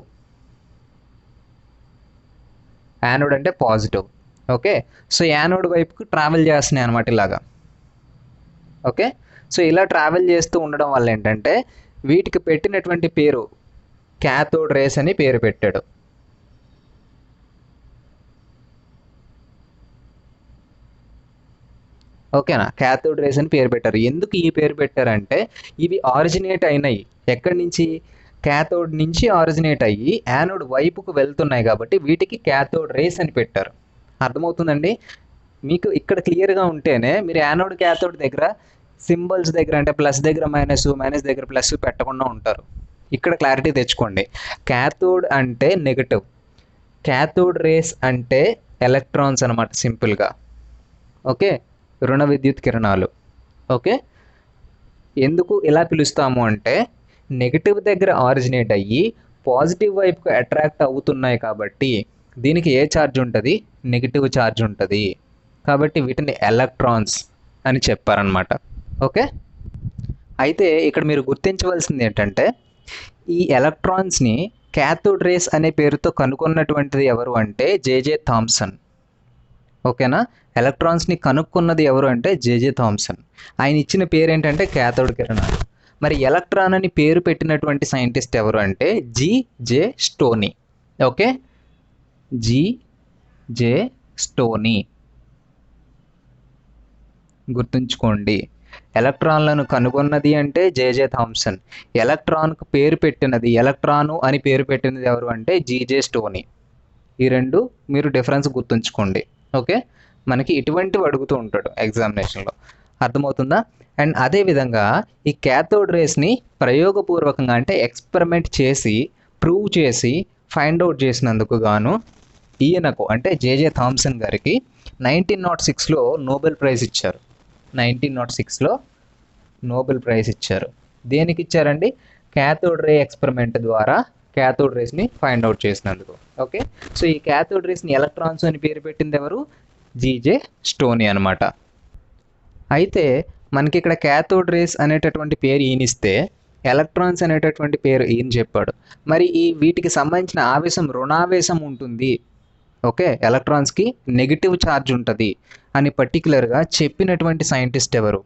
యానోడ్ అంటే పాజిటివ్. ఓకే. సో యానోడ్ వైపుకు ట్రావెల్ చేస్తున్నాయి అనమాట ఇలాగా. ఓకే. సో ఇలా ట్రావెల్ చేస్తూ ఉండడం వల్ల ఏంటంటే వీటికి పెట్టినటువంటి పేరు క్యాథోడ్ రేస్ అని పేరు పెట్టాడు. ఓకేనా, క్యాథోడ్ రేస్ అని పేరు పెట్టారు. ఎందుకు ఈ పేరు పెట్టారంటే ఇవి ఆరిజినేట్ అయినాయి ఎక్కడి నుంచి, క్యాథోడ్ నుంచి ఆరిజినేట్ అయ్యి యానోడ్ వైపుకు వెళ్తున్నాయి కాబట్టి వీటికి క్యాథోడ్ రేస్ అని పెట్టారు. అర్థమవుతుందండి మీకు? ఇక్కడ క్లియర్గా ఉంటేనే మీరు యానోడ్ క్యాథోడ్ దగ్గర సింబల్స్ దగ్గర అంటే ప్లస్ దగ్గర మైనస్, మైనస్ దగ్గర ప్లస్ పెట్టకుండా ఉంటారు. ఇక్కడ క్లారిటీ తెచ్చుకోండి. క్యాథోడ్ అంటే నెగటివ్, క్యాథోడ్ రేస్ అంటే ఎలక్ట్రాన్స్ అనమాట సింపుల్గా. ఓకే. రుణ విద్యుత్ కిరణాలు. ఓకే. ఎందుకు ఇలా పిలుస్తాము అంటే నెగిటివ్ దగ్గర ఆరిజినేట్ అయ్యి పాజిటివ్ వైపుకు అట్రాక్ట్ అవుతున్నాయి కాబట్టి దీనికి ఏ ఛార్జ్ ఉంటుంది, నెగిటివ్ ఛార్జ్ ఉంటుంది. కాబట్టి వీటిని ఎలక్ట్రాన్స్ అని చెప్పారనమాట. ఓకే. అయితే ఇక్కడ మీరు గుర్తించవలసింది ఏంటంటే ఈ ఎలక్ట్రాన్స్ని క్యాథోడ్ రేస్ అనే పేరుతో కనుగొన్నటువంటిది ఎవరు అంటే జేజే థామ్సన్. ఓకేనా. ఎలక్ట్రాన్స్ని కనుక్కున్నది ఎవరు అంటే జేజే థామ్సన్. ఆయన ఇచ్చిన పేరు ఏంటంటే క్యాథోడ్ కిరణాలు. మరి ఎలక్ట్రాన్ అని పేరు పెట్టినటువంటి సైంటిస్ట్ ఎవరు అంటే జే స్టోనీ. ఓకే. జే స్టోనీ గుర్తుంచుకోండి. ఎలక్ట్రాన్లను కనుగొన్నది అంటే జేజే థామ్సన్. ఎలక్ట్రాన్కు పేరు పెట్టినది, ఎలక్ట్రాను అని పేరు పెట్టినది ఎవరు అంటే జే స్టోనీ. ఈ రెండు మీరు డిఫరెన్స్ గుర్తుంచుకోండి. ఓకే. మనకి ఇటువంటివి అడుగుతూ ఉంటాడు ఎగ్జామినేషన్లో. అర్థమవుతుందా? అండ్ అదేవిధంగా ఈ క్యాథోడ్ రేస్ని ప్రయోగపూర్వకంగా అంటే ఎక్స్పెరిమెంట్ చేసి ప్రూవ్ చేసి ఫైండ్ అవుట్ చేసినందుకు గాను ఈయనకు అంటే జేజే థామ్సన్ గారికి 1906లో నోబెల్ ప్రైజ్ ఇచ్చారు. 1906లో నోబెల్ ప్రైజ్ ఇచ్చారు. దేనికి ఇచ్చారండి? క్యాథోడ్ రే ఎక్స్పెరిమెంట్ ద్వారా క్యాథోడ్ రేస్ని ఫైండ్ అవుట్ చేసినందుకు. ఓకే. సో ఈ క్యాథోడ్ రేస్ని ఎలక్ట్రాన్స్ అని పేరు పెట్టింది ఎవరు? జే స్టోనీ అనమాట. అయితే మనకి ఇక్కడ క్యాథోడ్ రేస్ అనేటటువంటి పేరు ఈయనిస్తే ఎలక్ట్రాన్స్ అనేటటువంటి పేరు ఈయన చెప్పాడు. మరి ఈ వీటికి సంబంధించిన ఆవేశం రుణావేశం ఉంటుంది. ఓకే. ఎలక్ట్రాన్స్కి నెగిటివ్ ఛార్జ్ ఉంటుంది అని పర్టికులర్గా చెప్పినటువంటి సైంటిస్ట్ ఎవరు?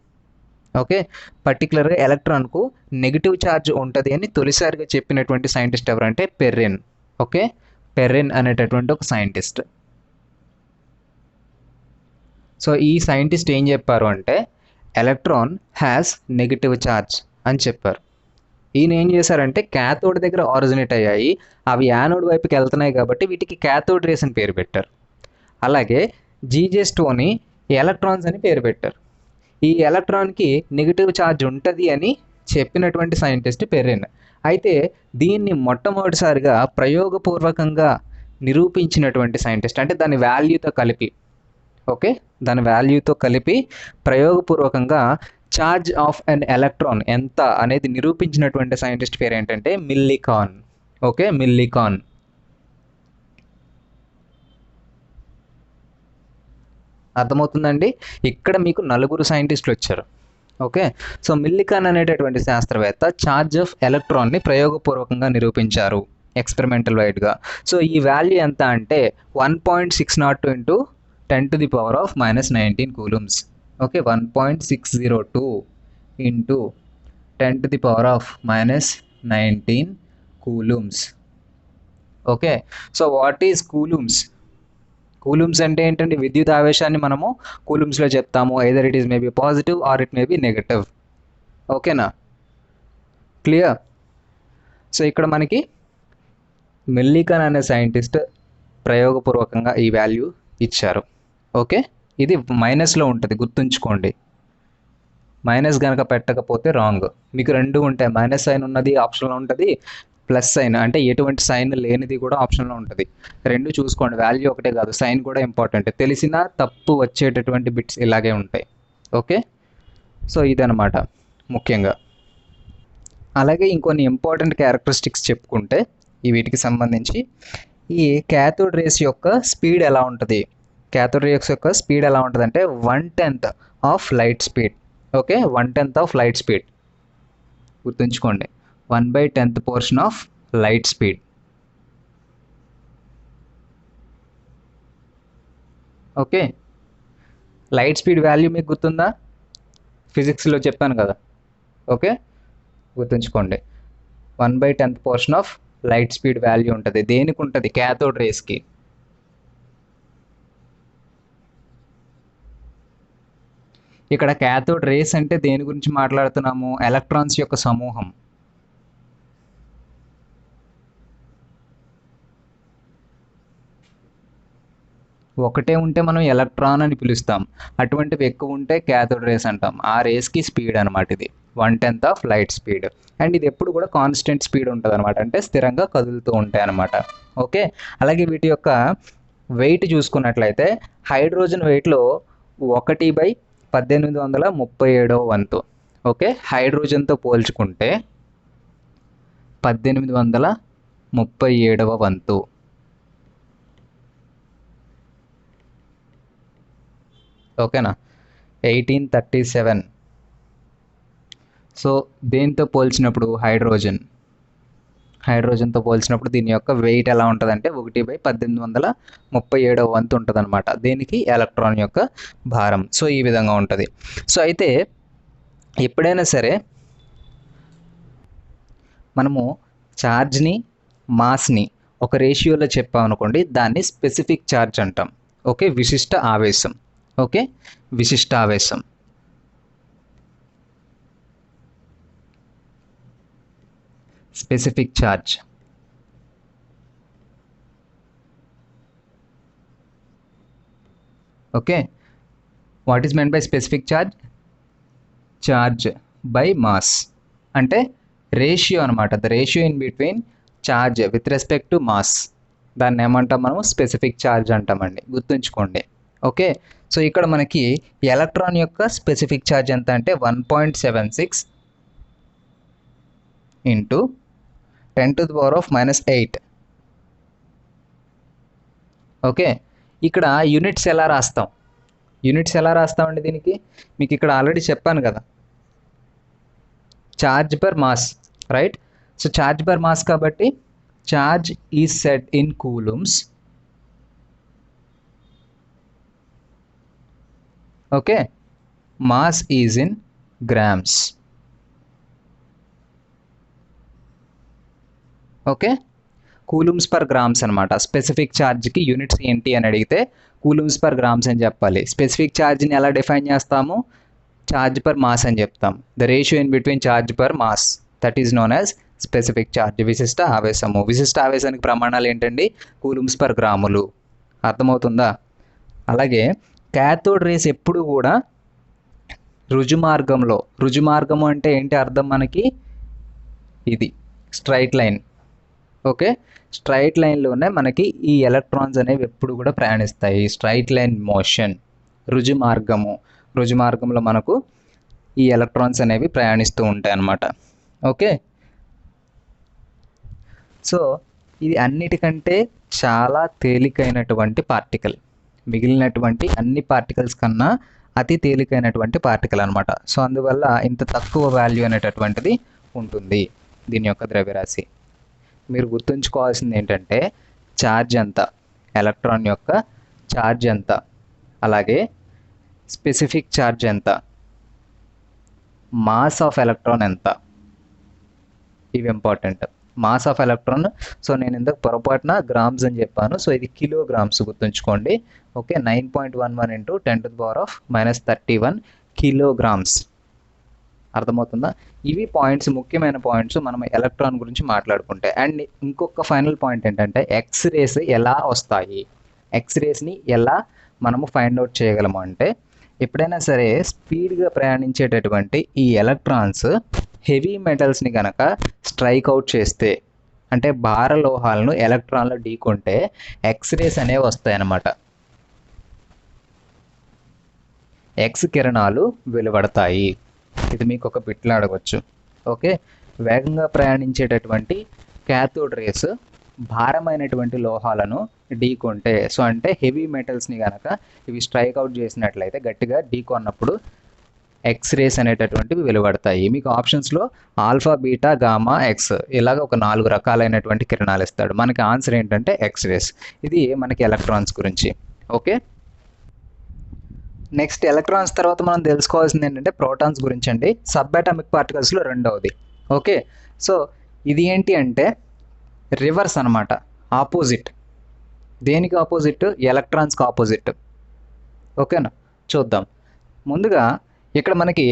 ఓకే, పర్టికులర్గా ఎలక్ట్రాన్కు నెగిటివ్ ఛార్జ్ ఉంటుంది అని తొలిసారిగా చెప్పినటువంటి సైంటిస్ట్ ఎవరంటే పెర్రిన్. ఓకే, పెర్రిన్ అనేటటువంటి ఒక సైంటిస్ట్. సో ఈ సైంటిస్ట్ ఏం చెప్పారు అంటే ఎలక్ట్రాన్ హ్యాస్ నెగిటివ్ ఛార్జ్ అని చెప్పారు. ఈయన ఏం చేశారంటే క్యాథోడ్ దగ్గర ఆరిజినేట్ అయ్యాయి, అవి యానోడ్ వైపుకి వెళ్తున్నాయి కాబట్టి వీటికి క్యాథోడ్ రేస్ అని పేరు పెట్టారు. అలాగే జీజెస్టోని ఎలక్ట్రాన్స్ అని పేరు పెట్టారు. ఈ ఎలక్ట్రాన్కి నెగిటివ్ ఛార్జ్ ఉంటుంది అని చెప్పినటువంటి సైంటిస్ట్ పెర్రిన్. అయితే దీన్ని మొట్టమొదటిసారిగా ప్రయోగపూర్వకంగా నిరూపించినటువంటి సైంటిస్ట్, అంటే దాని వాల్యూతో కలిపి, ఓకే, దాని వాల్యూతో కలిపి ప్రయోగపూర్వకంగా ఛార్జ్ ఆఫ్ అన్ ఎలక్ట్రాన్ ఎంత అనేది నిరూపించినటువంటి సైంటిస్ట్ పేరు ఏంటంటే మిల్లికాన్. Okay, Millikan. అర్థమవుతుందండి? ఇక్కడ మీకు 4 సైంటిస్టులు వచ్చారు. ఓకే, సో మిల్లికాన్ అనేటటువంటి శాస్త్రవేత్త ఛార్జ్ ఆఫ్ ఎలక్ట్రాన్ని ప్రయోగపూర్వకంగా నిరూపించారు ఎక్స్పెరిమెంటల్ వైడ్గా. సో ఈ వాల్యూ ఎంత అంటే 1.602 into 10⁻⁻19 coulombs. Okay, 1.602 into 10⁻⁻19 coulombs. Okay, so what is coulombs? Coulombs అంటే ఏంటంటే విద్యుత్ ఆవేశాన్ని మనము కూలమ్స్లో చెప్తాము. Either it is maybe positive or it may be negative. ఓకేనా, క్లియర్? సో ఇక్కడ మనకి మిల్లికాన్ అనే సైంటిస్ట్ ప్రయోగపూర్వకంగా ఈ వాల్యూ ఇచ్చారు. ఓకే, ఇది మైనస్లో ఉంటుంది, గుర్తుంచుకోండి. మైనస్ కనుక పెట్టకపోతే రాంగ్. మీకు రెండు ఉంటాయి, మైనస్ సైన్ ఉన్నది ఆప్షన్లో ఉంటుంది, ప్లస్ సైన్ అంటే ఎటువంటి సైన్ లేనిది కూడా ఆప్షన్లో ఉంటుంది. రెండు చూసుకోండి, వాల్యూ ఒకటే కాదు, సైన్ కూడా ఇంపార్టెంట్. తెలిసినా తప్పు వచ్చేటటువంటి బిట్స్ ఇలాగే ఉంటాయి. ఓకే, సో ఇదనమాట ముఖ్యంగా. అలాగే ఇంకొన్ని ఇంపార్టెంట్ క్యారెక్టరిస్టిక్స్ చెప్పుకుంటే ఈ వీటికి సంబంధించి, ఈ క్యాథోడ్ రేస్ యొక్క స్పీడ్ ఎలా ఉంటుంది? క్యాథోడ్ రేస్ యొక్క స్పీడ్ ఎలా ఉంటుంది అంటే 1/10 of light speed. Okay, 1/10 of light speed గుర్తుంచుకోండి, 1/10th portion of light speed. Okay, light speed value మీకు గుర్తుందా? ఫిజిక్స్లో చెప్పాను కదా. ఓకే, గుర్తుంచుకోండి, 1/10th portion of light speed value ఉంటుంది. దేనికి ఉంటుంది? క్యాథోడ్ రేస్కి. ఇక్కడ క్యాథోడ్ రేస్ అంటే దేని గురించి మాట్లాడుతున్నాము? ఎలక్ట్రాన్స్ యొక్క సమూహం. ఒకటే ఉంటే మనం ఎలక్ట్రాన్ అని పిలుస్తాం, అటువంటివి ఎక్కువ ఉంటే క్యాథోడ్ రేస్ అంటాం. ఆ రేస్కి స్పీడ్ అనమాట ఇది, 1/10 ఆఫ్ లైట్ స్పీడ్. అండ్ ఇది ఎప్పుడు కూడా కాన్స్టెంట్ స్పీడ్ ఉంటుంది అనమాట, అంటే స్థిరంగా కదులుతూ ఉంటాయి అనమాట. ఓకే, అలాగే వీటి యొక్క వెయిట్ చూసుకున్నట్లయితే హైడ్రోజన్ వెయిట్లో 1/1837 వంతు. ఓకే, హైడ్రోజన్తో పోల్చుకుంటే 1837 వంతు. ఓకేనా, 1837. సో దేంతో పోల్చినప్పుడు? హైడ్రోజన్తో పోల్చినప్పుడు దీని యొక్క వెయిట్ ఎలా ఉంటుందంటే 1/1837 వంతు ఉంటుంది అనమాట. దేనికి? ఎలక్ట్రాన్ యొక్క భారం. సో ఈ విధంగా ఉంటుంది. సో అయితే ఎప్పుడైనా సరే మనము ఛార్జ్ని, మాస్ని ఒక రేషియోలో చెప్పామనుకోండి, దాన్ని స్పెసిఫిక్ ఛార్జ్ అంటాం. ఓకే, విశిష్ట ఆవేశం. ఓకే, విశిష్ట ఆవేశం. Specific charge. Okay, what is meant by specific charge? Charge by mass, అంటే రేషియో అనమాట. The ratio in between charge with respect to mass, దాన్ని ఏమంటాం మనము? స్పెసిఫిక్ ఛార్జ్ అంటామండి, గుర్తుంచుకోండి. ఓకే, సో ఇక్కడ మనకి ఎలక్ట్రాన్ యొక్క స్పెసిఫిక్ ఛార్జ్ ఎంత అంటే 1.76 ఇంటూ 10⁻⁻8. ఓకే, ఇక్కడ యూనిట్స్ ఎలా రాస్తామండి దీనికి? మీకు ఇక్కడ ఆల్రెడీ చెప్పాను కదా, charge per mass, right? So charge per mass కాబట్టి charge is set in coulombs. Okay, mass is in grams. Okay, coulombs per grams అనమాట. స్పెసిఫిక్ ఛార్జ్కి యూనిట్స్ ఏంటి అని అడిగితే కూలుమ్స్ పర్ గ్రామ్స్ అని చెప్పాలి. స్పెసిఫిక్ ఛార్జ్ని ఎలా డిఫైన్ చేస్తాము? ఛార్జ్ పర్ మాస్ అని చెప్తాం. The ratio in between charge per mass, that is known as specific charge. విశిష్ట ఆవేశము. విశిష్ట ఆవేశానికి ప్రమాణాలు ఏంటండి? కూలుమ్స్ పర్ గ్రాములు. అర్థమవుతుందా? అలాగే క్యాథోడ్ రేస్ ఎప్పుడు కూడా రుజుమార్గంలో, రుజుమార్గము అంటే ఏంటి అర్థం మనకి? ఇది స్ట్రైట్ లైన్. ఓకే, స్ట్రైట్ లైన్లోనే మనకి ఈ ఎలక్ట్రాన్స్ అనేవి ఎప్పుడు కూడా ప్రయాణిస్తాయి. స్ట్రైట్ లైన్ మోషన్, రుజుమార్గము. రుజుమార్గంలో మనకు ఈ ఎలక్ట్రాన్స్ అనేవి ప్రయాణిస్తూ ఉంటాయి అన్నమాట. ఓకే, సో ఇది అన్నిటికంటే చాలా తేలికైనటువంటి పార్టికల్. మిగిలినటువంటి అన్ని పార్టికల్స్ కన్నా అతి తేలికైనటువంటి పార్టికల్ అనమాట. సో అందువల్ల ఇంత తక్కువ వాల్యూ అనేటటువంటిది ఉంటుంది దీని యొక్క ద్రవ్యరాశి. మీరు గుర్తుంచుకోవాల్సింది ఏంటంటే ఛార్జ్ ఎంత, ఎలక్ట్రాన్ యొక్క ఛార్జ్ ఎంత, అలాగే స్పెసిఫిక్ ఛార్జ్ ఎంత, మాస్ ఆఫ్ ఎలక్ట్రాన్ ఎంత, ఇవి important. Mass of electron, so నేను ఇంతకు పొరపాటున గ్రామ్స్ అని చెప్పాను, సో ఇది కిలోగ్రామ్స్ గుర్తుంచుకోండి. Okay, 9.11 × 10⁻31 kilograms. అర్థమవుతుందా? ఇవి పాయింట్స్, ముఖ్యమైన పాయింట్స్ మనం ఎలక్ట్రాన్ గురించి మాట్లాడుకుంటే. అండ్ ఇంకొక ఫైనల్ పాయింట్ ఏంటంటే ఎక్స్రేస్ ఎలా వస్తాయి, ఎక్స్రేస్ని ఎలా మనము ఫైండ్ అవుట్ చేయగలము అంటే, ఎప్పుడైనా సరే స్పీడ్గా ప్రయాణించేటటువంటి ఈ ఎలక్ట్రాన్స్ హెవీ మెటల్స్ని కనుక స్ట్రైక్ అవుట్ చేస్తే, అంటే భార లోహాలను ఎలక్ట్రాన్లు ఢీకొంటే ఎక్స్రేస్ అనేవి వస్తాయి అన్నమాట. ఎక్స్ కిరణాలు వెలువడతాయి. ఇది మీకు ఒక బిట్లో అడగవచ్చు. ఓకే, వేగంగా ప్రయాణించేటటువంటి క్యాథోడ్ రేస్ భారమైనటువంటి లోహాలను ఢీకొంటే, సో అంటే హెవీ మెటల్స్ని కనుక ఇవి స్ట్రైక్ అవుట్ చేసినట్లయితే, గట్టిగా ఢీకొన్నప్పుడు ఎక్స్రేస్ అనేటటువంటివి వెలువడతాయి. మీకు ఆప్షన్స్లో ఆల్ఫా, బీటా, గామా, ఎక్స్ ఇలాగ ఒక 4 రకాలైనటువంటి కిరణాలు ఇస్తాడు. మనకి ఆన్సర్ ఏంటంటే ఎక్స్రేస్. ఇది మనకి ఎలక్ట్రాన్స్ గురించి. ఓకే, నెక్స్ట్ ఎలక్ట్రాన్స్ తర్వాత మనం తెలుసుకోవాల్సింది ఏంటంటే ప్రోటాన్స్ గురించి అండి. సబ్ అటామిక్ పార్టికల్స్లో రెండవది. ఓకే, సో ఇది ఏంటి అంటే రివర్స్ అనమాట, ఆపోజిట్. దేనికి ఆపోజిట్? ఎలక్ట్రాన్స్కి ఆపోజిట్. ఓకేనా, చూద్దాం. ముందుగా ఇక్కడ మనకి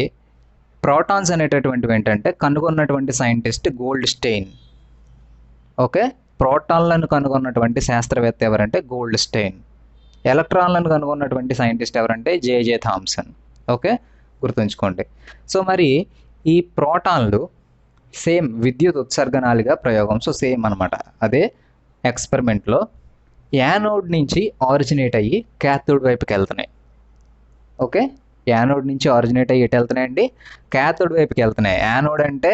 ప్రోటాన్స్ అనేటటువంటివి ఏంటంటే కనుగొన్నటువంటి సైంటిస్ట్ గోల్డ్ స్టెయిన్. ఓకే, ప్రోటాన్లను కనుగొన్నటువంటి శాస్త్రవేత్త ఎవరంటే గోల్డ్ స్టెయిన్. ఎలక్ట్రాన్లను కనుగొన్నటువంటి సైంటిస్ట్ ఎవరంటే జేజే థామ్సన్. ఓకే, గుర్తుంచుకోండి. సో మరి ఈ ప్రోటాన్లు సేమ్ విద్యుత్ ఉత్సర్గనాలుగా ప్రయోగం, సో సేమ్ అనమాట. అదే ఎక్స్పెరిమెంట్లో యానోడ్ నుంచి ఆరిజినేట్ అయ్యి క్యాథోడ్ వైపుకి వెళ్తున్నాయి. ఓకే, యానోడ్ నుంచి ఆరిజినేట్ అయ్యి ఎటు వెళ్తున్నాయండి? క్యాథోడ్ వైపుకి వెళ్తున్నాయి. యానోడ్ అంటే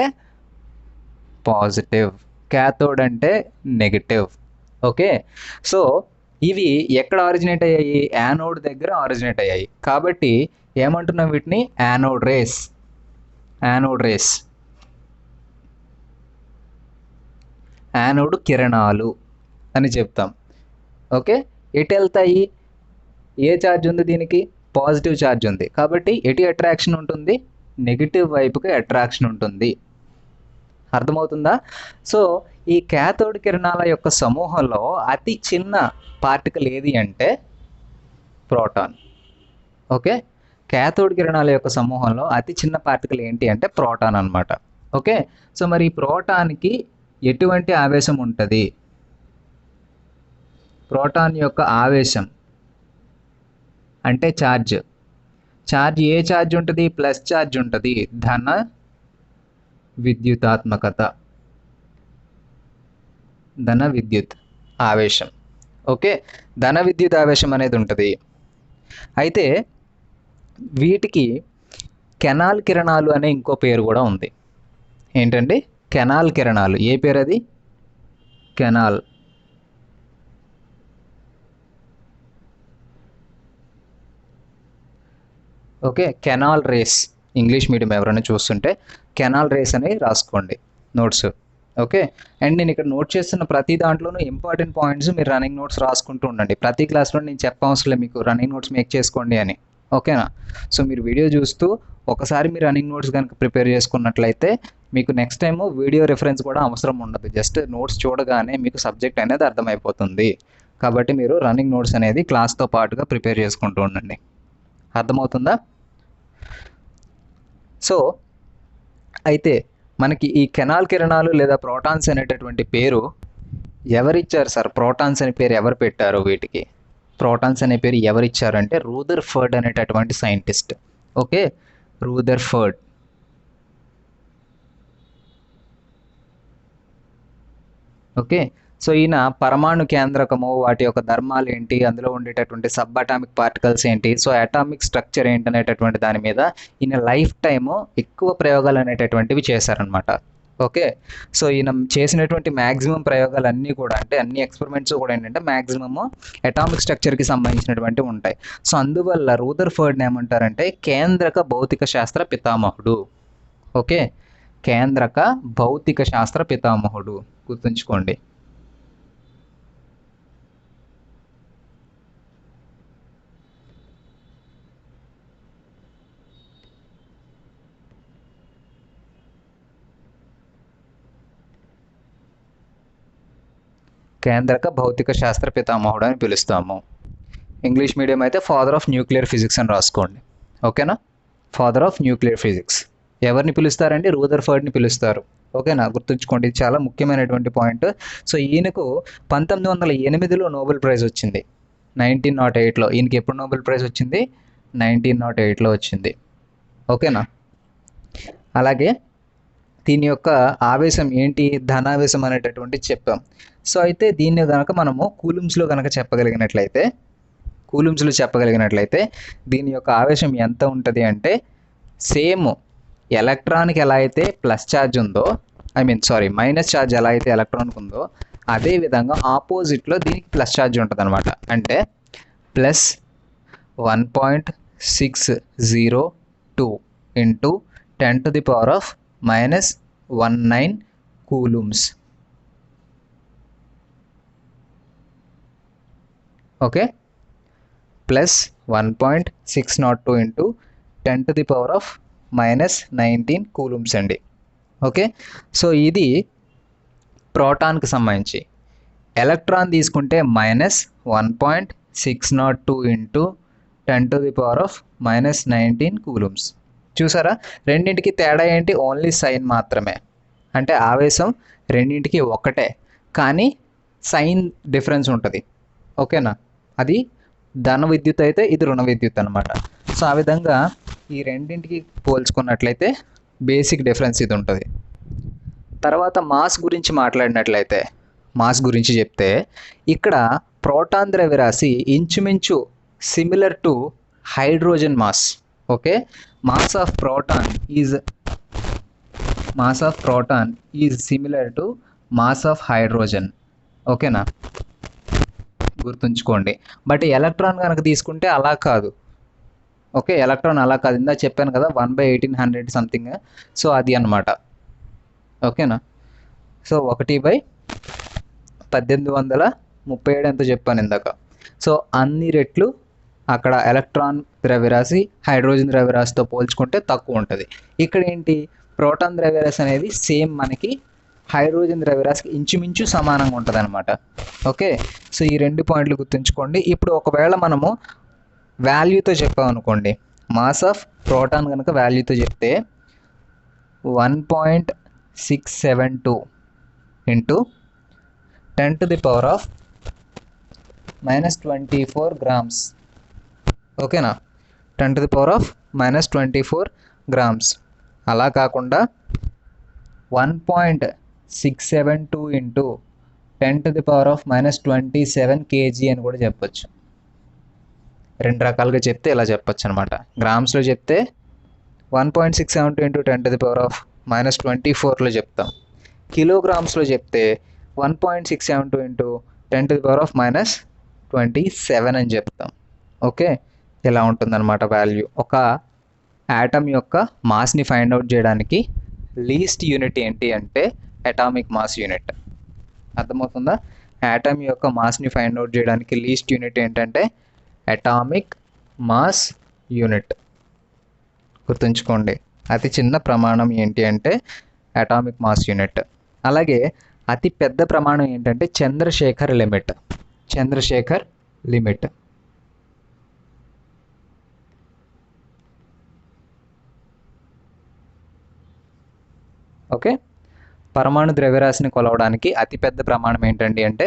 పాజిటివ్, క్యాథోడ్ అంటే నెగిటివ్. ఓకే, సో ఇవి ఎక్కడ ఆరిజినేట్ అయ్యాయి? యానోడ్ దగ్గర ఆరిజినేట్ అయ్యాయి. కాబట్టి ఏమంటున్నాం వీటిని? Anode race. Anode race, anode కిరణాలు అని చెప్తాం. ఓకే, ఎటు వెళ్తాయి? ఏ ఛార్జ్ ఉంది దీనికి? పాజిటివ్ ఛార్జ్ ఉంది. కాబట్టి ఎటు అట్రాక్షన్ ఉంటుంది? నెగిటివ్ వైపుకి అట్రాక్షన్ ఉంటుంది. అర్థమవుతుందా? సో ఈ క్యాథోడ్ కిరణాల యొక్క సమూహంలో అతి చిన్న పార్టికల్ ఏది అంటే ప్రోటాన్. ఓకే, క్యాథోడ్ కిరణాల యొక్క సమూహంలో అతి చిన్న పార్టికల్ ఏంటి అంటే ప్రోటాన్ అన్నమాట. ఓకే, సో మరి ఈ ప్రోటాన్కి ఎటువంటి ఆవేశం ఉంటుంది? ప్రోటాన్ యొక్క ఆవేశం అంటే ఛార్జ్. ఛార్జ్ ఏ ఛార్జ్ ఉంటుంది? ప్లస్ ఛార్జ్ ఉంటుంది. ధన విద్యుతాత్మకత, ధన విద్యుత్ ఆవేశం. ఓకే, ధన విద్యుత్ ఆవేశం అనేది ఉంటుంది. అయితే వీటికి కెనాల్ కిరణాలు అనే ఇంకో పేరు కూడా ఉంది. ఏంటండి? కెనాల్ కిరణాలు. ఏ పేరు అది? Canal. Okay, canal rays. English medium ఎవరైనా చూస్తుంటే కెనాల్ రేస్ అని రాసుకోండి నోట్స్. ఓకే, అండ్ నేను ఇక్కడ నోట్ చేస్తున్న ప్రతి దాంట్లోనూ ఇంపార్టెంట్ పాయింట్స్ మీరు రన్నింగ్ నోట్స్ రాసుకుంటూ ఉండండి. ప్రతి క్లాస్లో నేను చెప్పవసరం లేదు మీకు రన్నింగ్ నోట్స్ మేక్ చేసుకోండి అని. ఓకేనా? సో మీరు వీడియో చూస్తూ ఒకసారి మీరు రన్నింగ్ నోట్స్ కనుక ప్రిపేర్ చేసుకున్నట్లయితే మీకు నెక్స్ట్ టైము వీడియో రెఫరెన్స్ కూడా అవసరం ఉండదు. జస్ట్ నోట్స్ చూడగానే మీకు సబ్జెక్ట్ అనేది అర్థమైపోతుంది. కాబట్టి మీరు రన్నింగ్ నోట్స్ అనేది క్లాస్తో పాటుగా ప్రిపేర్ చేసుకుంటూ ఉండండి. అర్థమవుతుందా? సో అయితే మనకి ఈ కెనాల్ కిరణాలు లేదా ప్రోటాన్స్ అనేటటువంటి పేరు ఎవరిచ్చారు సార్? ప్రోటాన్స్ అనే పేరు ఎవరు పెట్టారు వీటికి? ప్రోటాన్స్ అనే పేరు ఎవరిచ్చారంటే రూదర్ఫర్డ్ అనేటటువంటి scientist. Okay, Rutherford. Okay, so ఈయన పరమాణు కేంద్రకము, వాటి యొక్క ధర్మాలు ఏంటి, అందులో ఉండేటటువంటి సబ్ అటామిక్ పార్టికల్స్ ఏంటి, సో అటామిక్ స్ట్రక్చర్ ఏంటి అనేటటువంటి దాని మీద ఈయన లైఫ్ టైము ఎక్కువ ప్రయోగాలు అనేటటువంటివి చేశారనమాట. ఓకే, సో ఈయన చేసినటువంటి మ్యాక్సిమం ప్రయోగాలన్నీ కూడా, అంటే అన్ని ఎక్స్పెరిమెంట్స్ కూడా ఏంటంటే మ్యాక్సిమము అటామిక్ స్ట్రక్చర్కి సంబంధించినటువంటి ఉంటాయి. సో అందువల్ల రూదర్ఫర్డ్ని ఏమంటారంటే కేంద్రక భౌతిక శాస్త్ర పితామహుడు. ఓకే, కేంద్రక భౌతిక శాస్త్ర పితామహుడు, గుర్తుంచుకోండి. కేంద్రక భౌతిక శాస్త్ర పితామహుడు అని పిలుస్తాము. ఇంగ్లీష్ మీడియం అయితే ఫాదర్ ఆఫ్ న్యూక్లియర్ ఫిజిక్స్ అని రాసుకోండి. ఓకేనా? ఫాదర్ ఆఫ్ న్యూక్లియర్ ఫిజిక్స్ ఎవరిని పిలుస్తారండి? రూదర్ఫర్డ్ని పిలుస్తారు. ఓకేనా? గుర్తుంచుకోండి, ఇది చాలా ముఖ్యమైనటువంటి పాయింట్. సో ఈయనకు 1908లో నోబెల్ ప్రైజ్ వచ్చింది. 1908లో. ఈయనకి ఎప్పుడు నోబెల్ ప్రైజ్ వచ్చింది? 1908లో వచ్చింది. ఓకేనా? అలాగే దీని యొక్క ఆవేశం ఏంటి? ధనావేశం అనేటటువంటి చెప్పాం. సో అయితే దీన్ని కనుక మనము కూలుమ్స్లో కనుక చెప్పగలిగినట్లయితే దీని యొక్క ఆవేశం ఎంత ఉంటుంది అంటే సేమ్ ఎలక్ట్రాన్కి ఎలా అయితే ప్లస్ ఛార్జ్ ఉందో, మైనస్ ఛార్జ్ ఎలా అయితే ఎలక్ట్రాన్కి ఉందో, అదే విధంగా ఆపోజిట్లో దీనికి ప్లస్ ఛార్జ్ ఉంటుంది అనమాట. అంటే plus 1.602 into 10⁻⁻⁻19 coulombs. Okay, plus 1.602 into 10⁻⁻19 coulombs అండి. ఓకే, సో ఇది ప్రోటాన్కి సంబంధించి. ఎలక్ట్రాన్ తీసుకుంటే మైనస్ 1.602 ఇంటూ 10⁻⁻19 కూలుమ్స్. చూసారా, రెండింటికి తేడా ఏంటి? ఓన్లీ సైన్ మాత్రమే. అంటే ఆవేశం రెండింటికి ఒకటే, కానీ సైన్ డిఫరెన్స్ ఉంటుంది. ఓకేనా? అది ధన విద్యుత్ అయితే ఇది రుణ విద్యుత్ అనమాట. సో ఆ విధంగా ఈ రెండింటికి పోల్చుకున్నట్లయితే బేసిక్ డిఫరెన్స్ ఇది ఉంటుంది. తర్వాత మాస్ గురించి మాట్లాడినట్లయితే, మాస్ గురించి చెప్తే ఇక్కడ ప్రోటాన్ ద్రవ్యరాశి ఇంచుమించు similar to hydrogen mass. Okay, mass of proton is similar to mass of hydrogen. ఓకేనా? గుర్తుంచుకోండి. బట్ ఎలక్ట్రాన్ కనుక తీసుకుంటే అలా కాదు. ఓకే, ఎలక్ట్రాన్ అలా కాదు. ఇందా చెప్పాను కదా 1/1800 సంథింగ్. సో అది అన్నమాట. ఓకేనా? సో 1/1837 ఎంత చెప్పాను ఇందాక. సో అన్ని రెట్లు అక్కడ ఎలక్ట్రాన్ ద్రవ్యరాశి హైడ్రోజన్ ద్రవ్యరాశితో పోల్చుకుంటే తక్కువ ఉంటుంది. ఇక్కడ ఏంటి? ప్రోటాన్ ద్రవ్యరాశి అనేది సేమ్ మనకి హైడ్రోజన్ ద్రవ్యరాశికి ఇంచుమించు సమానంగా ఉంటుంది అనమాట. ఓకే, సో ఈ రెండు పాయింట్లు గుర్తుంచుకోండి. ఇప్పుడు ఒకవేళ మనము వాల్యూతో చెప్పామనుకోండి, మాస్ ఆఫ్ ప్రోటాన్ కనుక వాల్యూతో చెప్తే 1.672 ఇంటూ 10⁻⁻24 గ్రామ్స్. ఓకేనా? 10⁻⁻24 గ్రామ్స్. అలా కాకుండా 1.672 ఇంటూ 10⁻⁻27 kg అని కూడా చెప్పచ్చు. రెండు రకాలుగా చెప్తే ఇలా చెప్పచ్చు అనమాట. గ్రామ్స్లో చెప్తే 1.672 ఇంటూ 10⁻⁻24లో చెప్తాం. కిలోగ్రామ్స్లో చెప్తే 1.672 ఇంటూ 10⁻⁻27 అని చెప్తాం. ఓకే, ఇలా ఉంటుందన్నమాట వాల్యూ. ఒక యాటమ్ యొక్క మాస్ని ఫైండ్ అవుట్ చేయడానికి లీస్ట్ యూనిట్ ఏంటి అంటే అటామిక్ మాస్ యూనిట్. అర్థమవుతుందా? యాటమ్ యొక్క మాస్ని ఫైండ్ అవుట్ చేయడానికి లీస్ట్ యూనిట్ ఏంటంటే అటామిక్ మాస్ యూనిట్. గుర్తుంచుకోండి, అతి చిన్న ప్రమాణం ఏంటి అంటే అటామిక్ మాస్ యూనిట్. అలాగే అతి పెద్ద ప్రమాణం ఏంటంటే Chandrasekhar limit. Chandrasekhar limit. Okay, పరమాణు ద్రవ్యరాశిని కొలవడానికి అతిపెద్ద ప్రమాణం ఏంటండి అంటే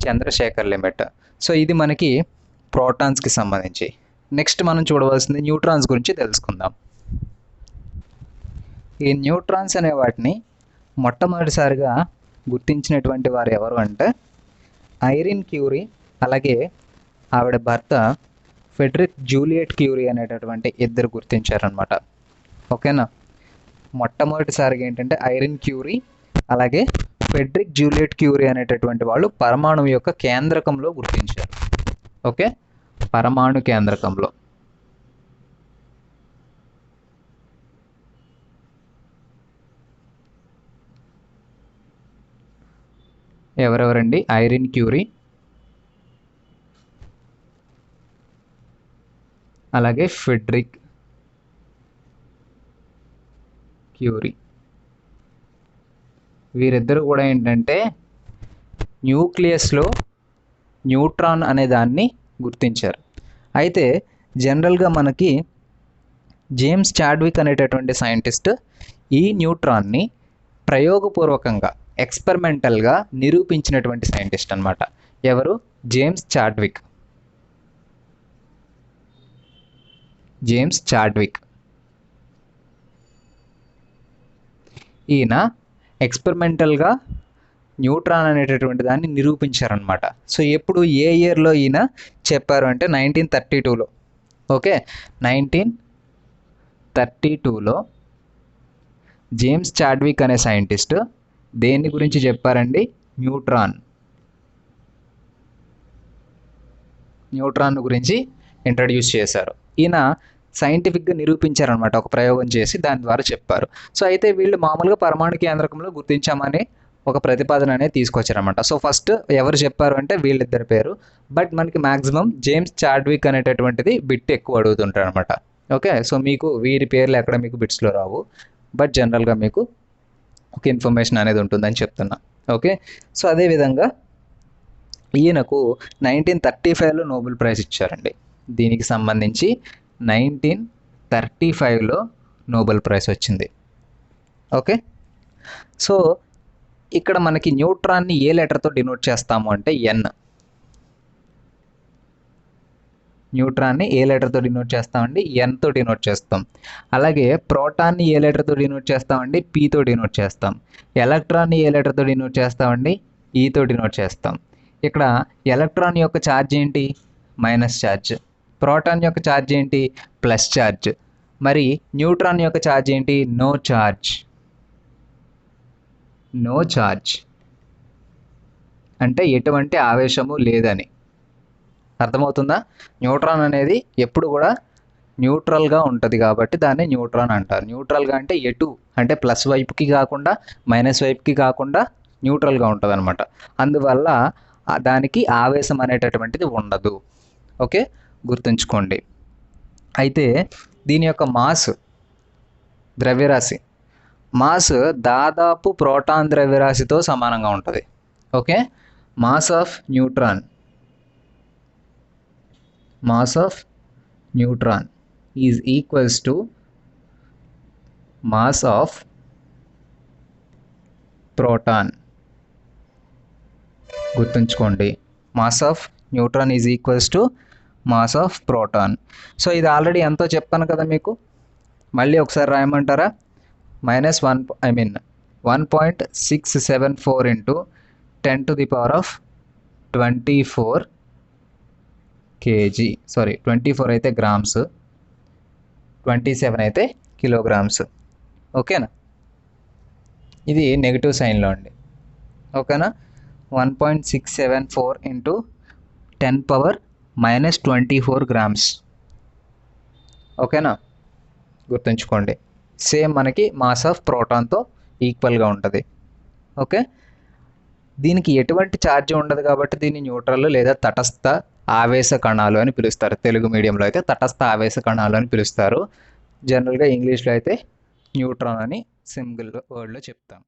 చంద్రశేఖర్ లిమిట్. సో ఇది మనకి ప్రోటాన్స్కి సంబంధించి. నెక్స్ట్ మనం చూడవలసింది న్యూట్రాన్స్ గురించి తెలుసుకుందాం. ఈ న్యూట్రాన్స్ అనే వాటిని మొట్టమొదటిసారిగా గుర్తించినటువంటి వారు ఎవరు అంటే ఐరిన్ క్యూరీ, అలాగే ఆవిడ భర్త ఫెడరిక్ జూలియట్ క్యూరీ అనేటటువంటి ఇద్దరు గుర్తించారనమాట. ఓకేనా, మొట్టమొదటిసారిగా ఏంటంటే ఐరిన్ క్యూరీ అలాగే ఫెడరిక్ జూలియట్ క్యూరీ అనేటటువంటి వాళ్ళు పరమాణువు యొక్క కేంద్రకంలో గుర్తించారు. ఓకే, పరమాణు కేంద్రకంలో. ఎవరెవరండి? ఐరిన్ క్యూరీ, అలాగే ఫెడరిక్ క్యూరీ. వీరిద్దరు కూడా ఏంటంటే న్యూక్లియస్లో న్యూట్రాన్ అనే దాన్ని గుర్తించారు. అయితే జనరల్గా మనకి జేమ్స్ చాడ్విక్ అనేటటువంటి సైంటిస్ట్ ఈ న్యూట్రాన్ని ప్రయోగపూర్వకంగా ఎక్స్పెరిమెంటల్గా నిరూపించినటువంటి సైంటిస్ట్ అనమాట. ఎవరు? James Chadwick. జేమ్స్ చాడ్విక్ ఈయన ఎక్స్పెరిమెంటల్గా న్యూట్రాన్ అనేటటువంటి దాన్ని నిరూపించారనమాట. సో ఎప్పుడు, ఏ ఇయర్లో ఈయన చెప్పారు అంటే 1932లో. ఓకే, 1932లో జేమ్స్ చాడ్విక్ అనే సైంటిస్ట్ దేని గురించి చెప్పారండి? న్యూట్రాన్ గురించి ఇంట్రడ్యూస్ చేశారు. ఈయన సైంటిఫిక్గా నిరూపించారనమాట, ఒక ప్రయోగం చేసి దాని ద్వారా చెప్పారు. సో అయితే వీళ్ళు మామూలుగా పరమాణు కేంద్రకంలో గుర్తించామని ఒక ప్రతిపాదన అనేది తీసుకొచ్చారనమాట. సో ఫస్ట్ ఎవరు చెప్పారు అంటే వీళ్ళిద్దరి పేరు, బట్ మనకి మ్యాక్సిమం జేమ్స్ చాడ్విక్ అనేటటువంటిది బిట్ ఎక్కువ అడుగుతుంటారు అనమాట. ఓకే, సో మీకు వీరి పేర్లు ఎక్కడ మీకు బిట్స్లో రావు, బట్ జనరల్గా మీకు ఒక ఇన్ఫర్మేషన్ అనేది ఉంటుందని చెప్తున్నా. ఓకే, సో అదేవిధంగా ఈయనకు 1935లో నోబెల్ ప్రైజ్ ఇచ్చారండి. దీనికి సంబంధించి 1935లో నోబెల్ ప్రైజ్ వచ్చింది. ఓకే, సో ఇక్కడ మనకి న్యూట్రాన్ని ఏ లెటర్తో డినోట్ చేస్తాము అంటే ఎన్. న్యూట్రాన్ని ఏ లెటర్తో డినోట్ చేస్తామండి? ఎన్తో డినోట్ చేస్తాం. అలాగే ప్రోటాన్ని ఏ లెటర్తో డినోట్ చేస్తామండి? పీతో డినోట్ చేస్తాం. ఎలక్ట్రాన్ని ఏ లెటర్తో డినోట్ చేస్తామండి? ఈతో డినోట్ చేస్తాం. ఇక్కడ ఎలక్ట్రాన్ యొక్క ఛార్జ్ ఏంటి? Minus charge. ప్రోటాన్ యొక్క ఛార్జ్ ఏంటి? Plus charge. మరి న్యూట్రాన్ యొక్క ఛార్జ్ ఏంటి? No charge. నో ఛార్జ్ అంటే ఎటువంటి ఆవేశము లేదని అర్థమవుతుందా? న్యూట్రాన్ అనేది ఎప్పుడు కూడా న్యూట్రల్గా ఉంటుంది కాబట్టి దాన్ని న్యూట్రాన్ అంటారు. న్యూట్రల్గా అంటే ఎటు అంటే ప్లస్ వైపుకి కాకుండా మైనస్ వైపుకి కాకుండా న్యూట్రల్గా ఉంటుంది అనమాట. అందువల్ల దానికి ఆవేశం అనేటటువంటిది ఉండదు. ఓకే, గుర్తుంచుకోండి. అయితే దీని యొక్క మాస్, ద్రవ్యరాశి మాస్ దాదాపు ప్రోటాన్ ద్రవ్యరాశితో సమానంగా ఉంటుంది. Okay, mass of neutron is equals to mass of proton. గుర్తుంచుకోండి, mass of neutron is equals to mass of proton. So ఇది ఆల్రెడీ ఎంతో చెప్పాను కదా మీకు, మళ్ళీ ఒకసారి రాయమంటారా? -1.674 into 10⁻²4 kg. సారీ, 24 అయితే గ్రామ్స్, 27 అయితే కిలోగ్రామ్స్. ఓకేనా, ఇది నెగిటివ్ సైన్లో అండి. ఓకేనా, 1.674 into 10⁻⁻24 గ్రామ్స్. ఓకేనా, గుర్తుంచుకోండి. సేమ్ మనకి మాస్ ఆఫ్ ప్రోటాన్తో ఈక్వల్గా ఉంటుంది. ఓకే, దీనికి ఎటువంటి ఛార్జ్ ఉండదు కాబట్టి దీన్ని న్యూట్రల్ లేదా తటస్థ ఆవేశ కణాలు అని పిలుస్తారు. తెలుగు మీడియంలో అయితే తటస్థ ఆవేశ కణాలు అని పిలుస్తారు. జనరల్గా ఇంగ్లీష్లో అయితే న్యూట్రాన్ అని సింగిల్ వర్డ్లో చెప్తాం.